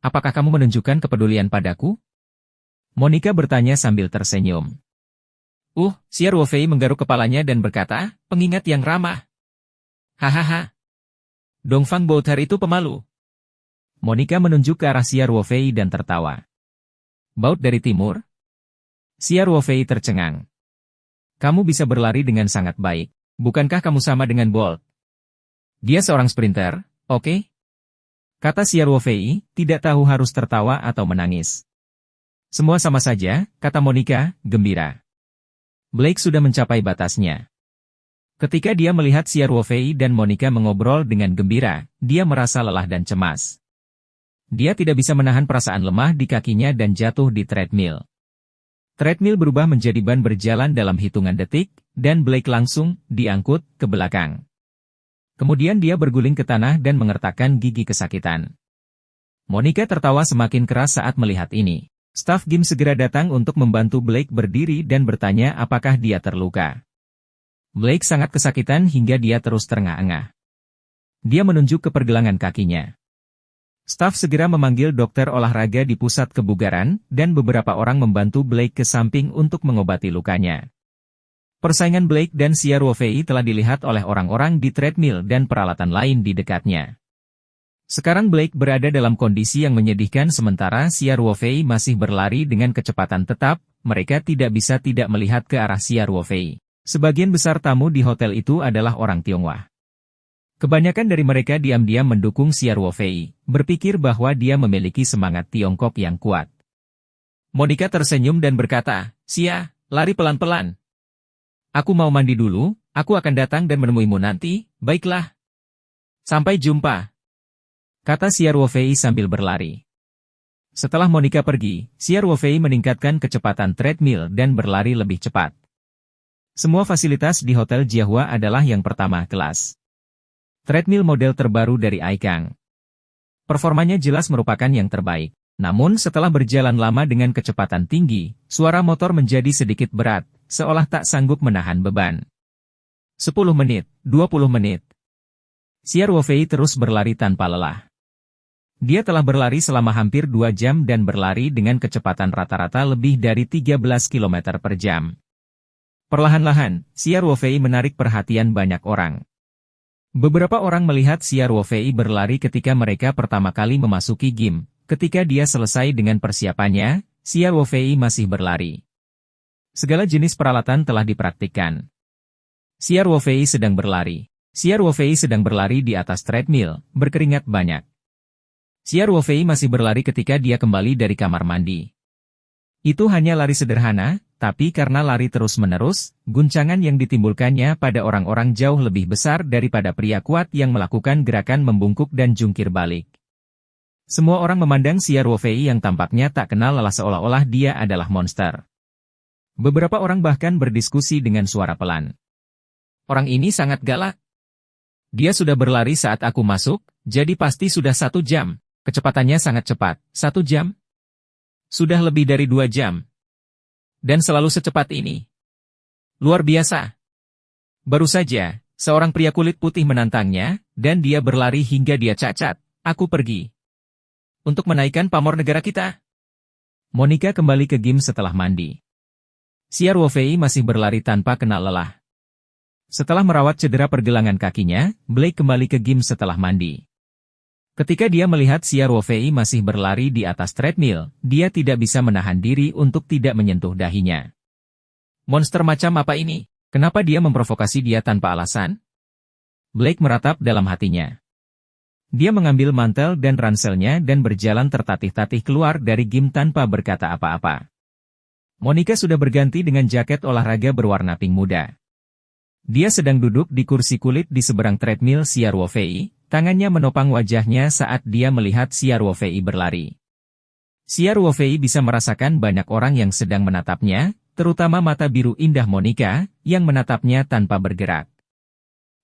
Apakah kamu menunjukkan kepedulian padaku?" Monica bertanya sambil tersenyum. Xia Ruofei menggaruk kepalanya dan berkata, "Pengingat yang ramah. Hahaha. Dongfang Bouter itu pemalu." Monica menunjuk ke arah Xia Ruofei dan tertawa. "Baut dari timur?" Xia Ruofei tercengang. "Kamu bisa berlari dengan sangat baik. Bukankah kamu sama dengan Bolt? Dia seorang sprinter, oke?" Kata Xia Ruofei, tidak tahu harus tertawa atau menangis. "Semua sama saja," kata Monica, gembira. Blake sudah mencapai batasnya. Ketika dia melihat Xia Ruofei dan Monica mengobrol dengan gembira, dia merasa lelah dan cemas. Dia tidak bisa menahan perasaan lemah di kakinya dan jatuh di treadmill. Treadmill berubah menjadi ban berjalan dalam hitungan detik, dan Blake langsung diangkut ke belakang. Kemudian dia berguling ke tanah dan mengertakkan gigi kesakitan. Monica tertawa semakin keras saat melihat ini. Staf gym segera datang untuk membantu Blake berdiri dan bertanya apakah dia terluka. Blake sangat kesakitan hingga dia terus terengah-engah. Dia menunjuk ke pergelangan kakinya. Staf segera memanggil dokter olahraga di pusat kebugaran, dan beberapa orang membantu Blake ke samping untuk mengobati lukanya. Persaingan Blake dan Xia Ruofei telah dilihat oleh orang-orang di treadmill dan peralatan lain di dekatnya. Sekarang Blake berada dalam kondisi yang menyedihkan sementara Xia Ruofei masih berlari dengan kecepatan tetap, mereka tidak bisa tidak melihat ke arah Xia Ruofei. Sebagian besar tamu di hotel itu adalah orang Tionghoa. Kebanyakan dari mereka diam-diam mendukung Xia Ruofei, berpikir bahwa dia memiliki semangat Tiongkok yang kuat. Monica tersenyum dan berkata, "Xia, lari pelan-pelan. Aku mau mandi dulu, aku akan datang dan menemuimu nanti, baiklah. Sampai jumpa," kata Xia Ruofei sambil berlari. Setelah Monica pergi, Xia Ruofei meningkatkan kecepatan treadmill dan berlari lebih cepat. Semua fasilitas di Hotel Jiahua adalah yang pertama kelas. Treadmill model terbaru dari Aikang. Performanya jelas merupakan yang terbaik. Namun setelah berjalan lama dengan kecepatan tinggi, suara motor menjadi sedikit berat, seolah tak sanggup menahan beban. 10 menit, 20 menit. Xia Ruofei terus berlari tanpa lelah. Dia telah berlari selama hampir 2 jam dan berlari dengan kecepatan rata-rata lebih dari 13 km per jam. Perlahan-lahan, Xia Ruofei menarik perhatian banyak orang. Beberapa orang melihat Xia Ruofei berlari ketika mereka pertama kali memasuki gym. Ketika dia selesai dengan persiapannya, Xia Ruofei masih berlari. Segala jenis peralatan telah dipraktikkan. Xia Ruofei sedang berlari. Xia Ruofei sedang berlari di atas treadmill, berkeringat banyak. Xia Ruofei masih berlari ketika dia kembali dari kamar mandi. Itu hanya lari sederhana, tapi karena lari terus-menerus, guncangan yang ditimbulkannya pada orang-orang jauh lebih besar daripada pria kuat yang melakukan gerakan membungkuk dan jungkir balik. Semua orang memandang Xia Ruofei yang tampaknya tak kenal lelah seolah-olah dia adalah monster. Beberapa orang bahkan berdiskusi dengan suara pelan. "Orang ini sangat galak. Dia sudah berlari saat aku masuk, jadi pasti sudah 1 jam. Kecepatannya sangat cepat. 1 jam? Sudah lebih dari 2 jam. Dan selalu secepat ini. Luar biasa." Baru saja, seorang pria kulit putih menantangnya, dan dia berlari hingga dia cacat. "Aku pergi. Untuk menaikkan pamor negara kita." Monica kembali ke gym setelah mandi. Xia Ruofei masih berlari tanpa kenal lelah. Setelah merawat cedera pergelangan kakinya, Blake kembali ke gym setelah mandi. Ketika dia melihat Xia Ruofei masih berlari di atas treadmill, dia tidak bisa menahan diri untuk tidak menyentuh dahinya. Monster macam apa ini? Kenapa dia memprovokasi dia tanpa alasan? Blake meratap dalam hatinya. Dia mengambil mantel dan ranselnya dan berjalan tertatih-tatih keluar dari gym tanpa berkata apa-apa. Monica sudah berganti dengan jaket olahraga berwarna pink muda. Dia sedang duduk di kursi kulit di seberang treadmill Xia Ruofei, tangannya menopang wajahnya saat dia melihat Xia Ruofei berlari. Xia Ruofei bisa merasakan banyak orang yang sedang menatapnya, terutama mata biru indah Monica, yang menatapnya tanpa bergerak.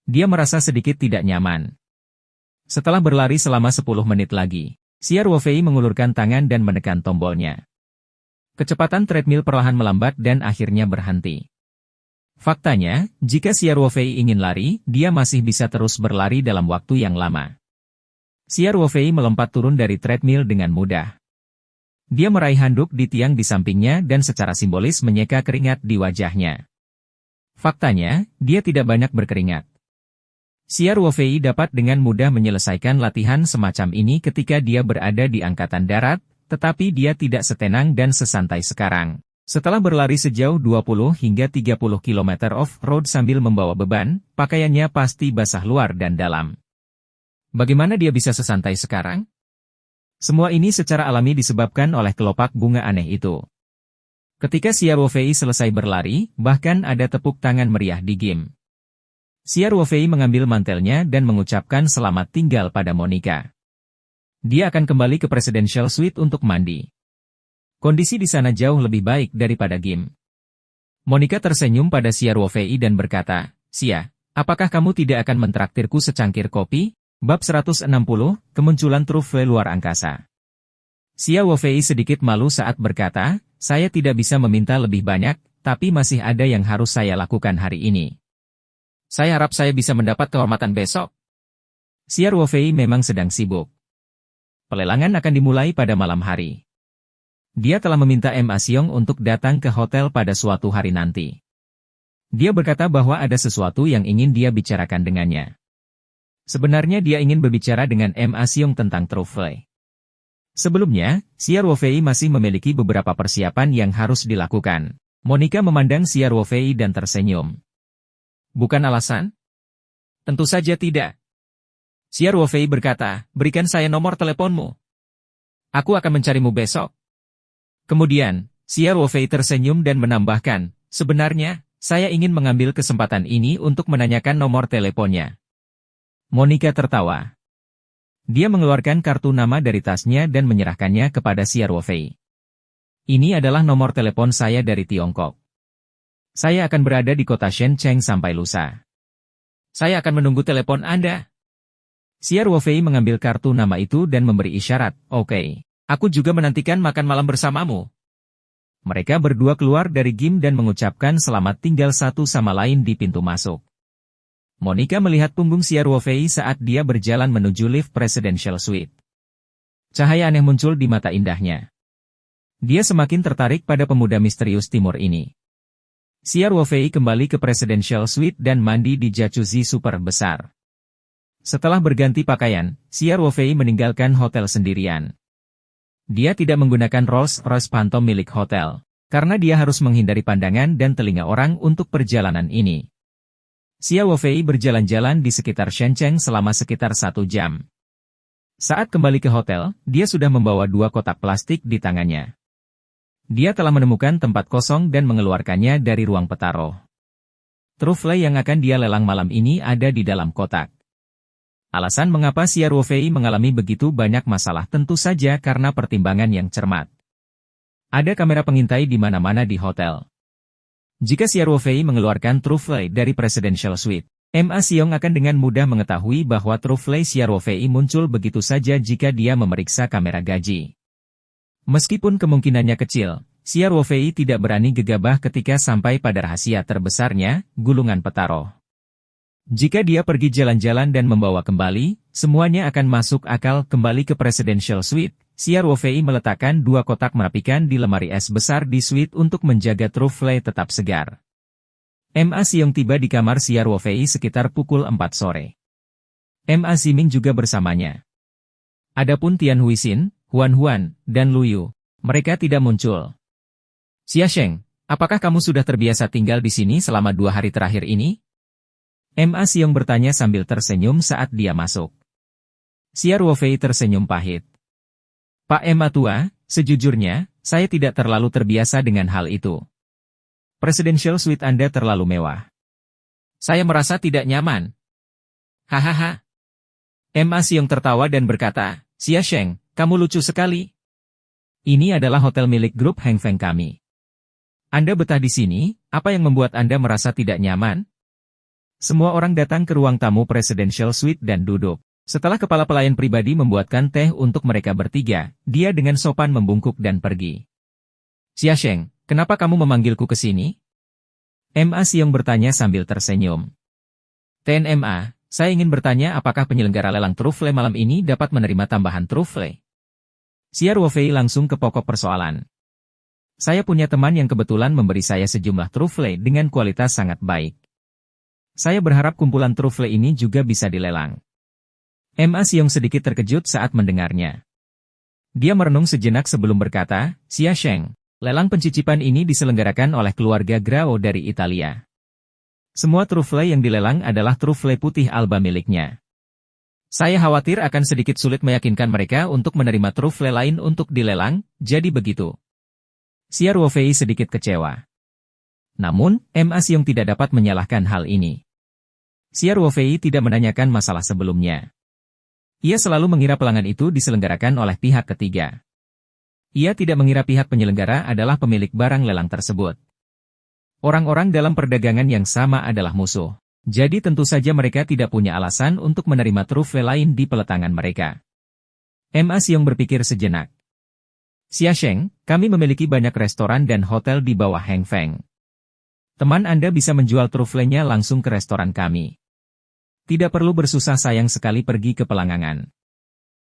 Dia merasa sedikit tidak nyaman. Setelah berlari selama 10 menit lagi, Xia Ruofei mengulurkan tangan dan menekan tombolnya. Kecepatan treadmill perlahan melambat dan akhirnya berhenti. Faktanya, jika Xia Ruofei ingin lari, dia masih bisa terus berlari dalam waktu yang lama. Xia Ruofei melompat turun dari treadmill dengan mudah. Dia meraih handuk di tiang di sampingnya dan secara simbolis menyeka keringat di wajahnya. Faktanya, dia tidak banyak berkeringat. Xia Ruofei dapat dengan mudah menyelesaikan latihan semacam ini ketika dia berada di Angkatan Darat, tetapi dia tidak setenang dan sesantai sekarang. Setelah berlari sejauh 20 hingga 30 km off-road sambil membawa beban, pakaiannya pasti basah luar dan dalam. Bagaimana dia bisa sesantai sekarang? Semua ini secara alami disebabkan oleh kelopak bunga aneh itu. Ketika Xia Ruofei selesai berlari, bahkan ada tepuk tangan meriah di gym. Xia Ruofei mengambil mantelnya dan mengucapkan selamat tinggal pada Monica. Dia akan kembali ke Presidential Suite untuk mandi. Kondisi di sana jauh lebih baik daripada gym. Monica tersenyum pada Xia Ruofei dan berkata, "Xia, apakah kamu tidak akan mentraktirku secangkir kopi?" Bab 160, Kemunculan Truffle Luar Angkasa. Xia Ruofei sedikit malu saat berkata, "Saya tidak bisa meminta lebih banyak, tapi masih ada yang harus saya lakukan hari ini. Saya harap saya bisa mendapat kehormatan besok." Xia Ruofei memang sedang sibuk. Pelelangan akan dimulai pada malam hari. Dia telah meminta Ma Xiong untuk datang ke hotel pada suatu hari nanti. Dia berkata bahwa ada sesuatu yang ingin dia bicarakan dengannya. Sebenarnya dia ingin berbicara dengan Ma Xiong tentang truffle. Sebelumnya, Xia Ruofei masih memiliki beberapa persiapan yang harus dilakukan. Monica memandang Xia Ruofei dan tersenyum. "Bukan alasan?" "Tentu saja tidak. Xia Ruofei berkata, berikan saya nomor teleponmu. Aku akan mencarimu besok. Kemudian, Xia Ruofei tersenyum dan menambahkan, sebenarnya, saya ingin mengambil kesempatan ini untuk menanyakan nomor teleponnya. Monica tertawa. Dia mengeluarkan kartu nama dari tasnya dan menyerahkannya kepada Xia Ruofei. Ini adalah nomor telepon saya dari Tiongkok. Saya akan berada di kota Shenzhen sampai lusa. Saya akan menunggu telepon Anda. Xia Ruofei mengambil kartu nama itu dan memberi isyarat, oke. Aku juga menantikan makan malam bersamamu. Mereka berdua keluar dari gym dan mengucapkan selamat tinggal satu sama lain di pintu masuk. Monica melihat punggung Xia Ruofei saat dia berjalan menuju lift Presidential Suite. Cahaya aneh muncul di mata indahnya. Dia semakin tertarik pada pemuda misterius timur ini. Xia Ruofei kembali ke Presidential Suite dan mandi di jacuzzi super besar. Setelah berganti pakaian, Xia Ruofei meninggalkan hotel sendirian. Dia tidak menggunakan Rolls-Royce Phantom milik hotel, karena dia harus menghindari pandangan dan telinga orang untuk perjalanan ini. Xia Ruofei berjalan-jalan di sekitar Shenzhen selama sekitar 1 jam. Saat kembali ke hotel, dia sudah membawa 2 kotak plastik di tangannya. Dia telah menemukan tempat kosong dan mengeluarkannya dari ruang petaruh. Trufle yang akan dia lelang malam ini ada di dalam kotak. Alasan mengapa Xia Ruofei mengalami begitu banyak masalah tentu saja karena pertimbangan yang cermat. Ada kamera pengintai di mana-mana di hotel. Jika Xia Ruofei mengeluarkan trufle dari Presidential Suite, Ma Xiong akan dengan mudah mengetahui bahwa trufle Xia Ruofei muncul begitu saja jika dia memeriksa kamera gaji. Meskipun kemungkinannya kecil, Xia Ruofei tidak berani gegabah ketika sampai pada rahasia terbesarnya, gulungan petaruh. Jika dia pergi jalan-jalan dan membawa kembali, semuanya akan masuk akal kembali ke Presidential Suite. Xia Ruofei meletakkan 2 kotak merapikan di lemari es besar di suite untuk menjaga trufle tetap segar. Ma Xiong tiba di kamar Xia Ruofei sekitar pukul 4 sore. Ma Ximing juga bersamanya. Adapun Tian Huixin, Huan, dan Lu Yu, mereka tidak muncul. Xia Sheng, apakah kamu sudah terbiasa tinggal di sini selama 2 hari terakhir ini? Ma Xiong bertanya sambil tersenyum saat dia masuk. Xia Ruofei tersenyum pahit. Pak Ma tua, sejujurnya, saya tidak terlalu terbiasa dengan hal itu. Presidential Suite Anda terlalu mewah. Saya merasa tidak nyaman. Hahaha. Ma Xiong tertawa dan berkata, Xia Sheng, kamu lucu sekali. Ini adalah hotel milik grup Heng Feng kami. Anda betah di sini, apa yang membuat Anda merasa tidak nyaman? Semua orang datang ke ruang tamu Presidential Suite dan duduk. Setelah kepala pelayan pribadi membuatkan teh untuk mereka bertiga, dia dengan sopan membungkuk dan pergi. Xia Sheng, kenapa kamu memanggilku ke sini? Ma Xiong bertanya sambil tersenyum. TNMA, saya ingin bertanya apakah penyelenggara lelang trufle malam ini dapat menerima tambahan trufle? Xia Ruofei langsung ke pokok persoalan. Saya punya teman yang kebetulan memberi saya sejumlah trufle dengan kualitas sangat baik. Saya berharap kumpulan trufle ini juga bisa dilelang. Ma Xiong sedikit terkejut saat mendengarnya. Dia merenung sejenak sebelum berkata, Xia Sheng, lelang pencicipan ini diselenggarakan oleh keluarga Grao dari Italia. Semua trufle yang dilelang adalah trufle putih alba miliknya. Saya khawatir akan sedikit sulit meyakinkan mereka untuk menerima trufle lain untuk dilelang, jadi begitu. Xia Ruofei sedikit kecewa. Namun, Ma Xiong tidak dapat menyalahkan hal ini. Xia Ruofei tidak menanyakan masalah sebelumnya. Ia selalu mengira pelangan itu diselenggarakan oleh pihak ketiga. Ia tidak mengira pihak penyelenggara adalah pemilik barang lelang tersebut. Orang-orang dalam perdagangan yang sama adalah musuh. Jadi tentu saja mereka tidak punya alasan untuk menerima trufle lain di peletangan mereka. Ma Xiong berpikir sejenak. Xia Sheng, kami memiliki banyak restoran dan hotel di bawah Heng Feng. Teman Anda bisa menjual truflenya langsung ke restoran kami. Tidak perlu bersusah sayang sekali pergi ke Pelangangan.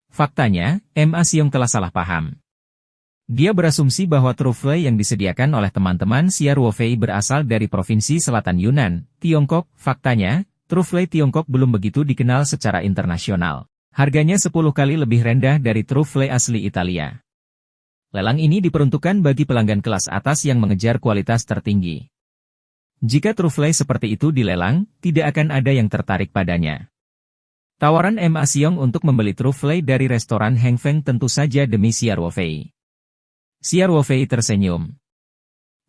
Faktanya, Ma Xiong telah salah paham. Dia berasumsi bahwa trufle yang disediakan oleh teman-teman Xia Ruofei berasal dari Provinsi Selatan Yunnan, Tiongkok. Faktanya, trufle Tiongkok belum begitu dikenal secara internasional. Harganya 10 kali lebih rendah dari trufle asli Italia. Lelang ini diperuntukkan bagi pelanggan kelas atas yang mengejar kualitas tertinggi. Jika trufle seperti itu dilelang, tidak akan ada yang tertarik padanya. Tawaran Ma Xiong untuk membeli truffle dari restoran Heng Feng tentu saja demi Xia Ruofei. Xia Ruofei tersenyum.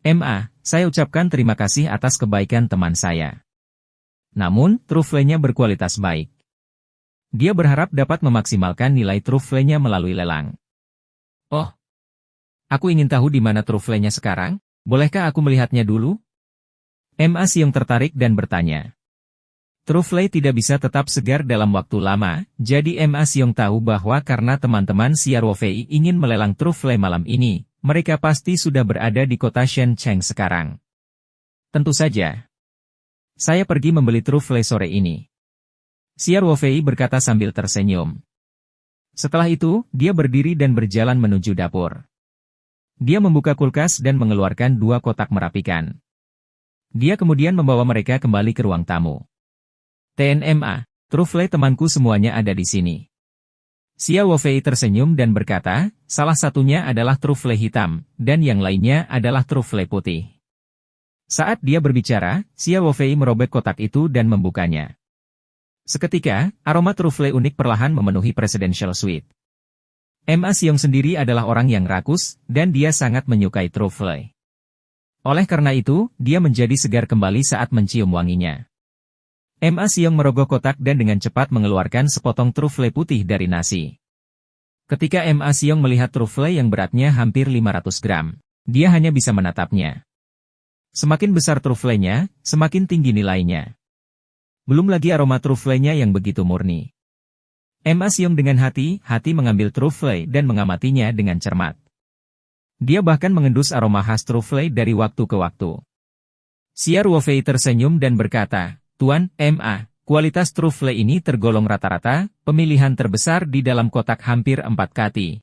Ma, saya ucapkan terima kasih atas kebaikan teman saya. Namun, truffle-nya berkualitas baik. Dia berharap dapat memaksimalkan nilai truffle-nya melalui lelang. Oh, aku ingin tahu di mana truffle-nya sekarang. Bolehkah aku melihatnya dulu? Ma Xiong tertarik dan bertanya. Truffle tidak bisa tetap segar dalam waktu lama, jadi Ma Xiong tahu bahwa karena teman-teman Xia Ruofei ingin melelang truffle malam ini, mereka pasti sudah berada di kota Shenzhen sekarang. Tentu saja. Saya pergi membeli truffle sore ini. Xia Ruofei berkata sambil tersenyum. Setelah itu, dia berdiri dan berjalan menuju dapur. Dia membuka kulkas dan mengeluarkan 2 kotak merapikan. Dia kemudian membawa mereka kembali ke ruang tamu. TNMA, truffle temanku semuanya ada di sini. Xia Ruofei tersenyum dan berkata, salah satunya adalah truffle hitam, dan yang lainnya adalah truffle putih. Saat dia berbicara, Xia Ruofei merobek kotak itu dan membukanya. Seketika, aroma truffle unik perlahan memenuhi Presidential Suite. Ma Xiong sendiri adalah orang yang rakus, dan dia sangat menyukai truffle. Oleh karena itu, dia menjadi segar kembali saat mencium wanginya. Ma Xiong merogoh kotak dan dengan cepat mengeluarkan sepotong truffle putih dari nasi. Ketika Ma Xiong melihat truffle yang beratnya hampir 500 gram, dia hanya bisa menatapnya. Semakin besar truffle-nya, semakin tinggi nilainya. Belum lagi aroma truffle-nya yang begitu murni. Ma Xiong dengan hati-hati mengambil truffle dan mengamatinya dengan cermat. Dia bahkan mengendus aroma khas truffle dari waktu ke waktu. Xia Ruofei tersenyum dan berkata, Tuan, Ma, kualitas truffle ini tergolong rata-rata, pemilihan terbesar di dalam kotak hampir 4 kati.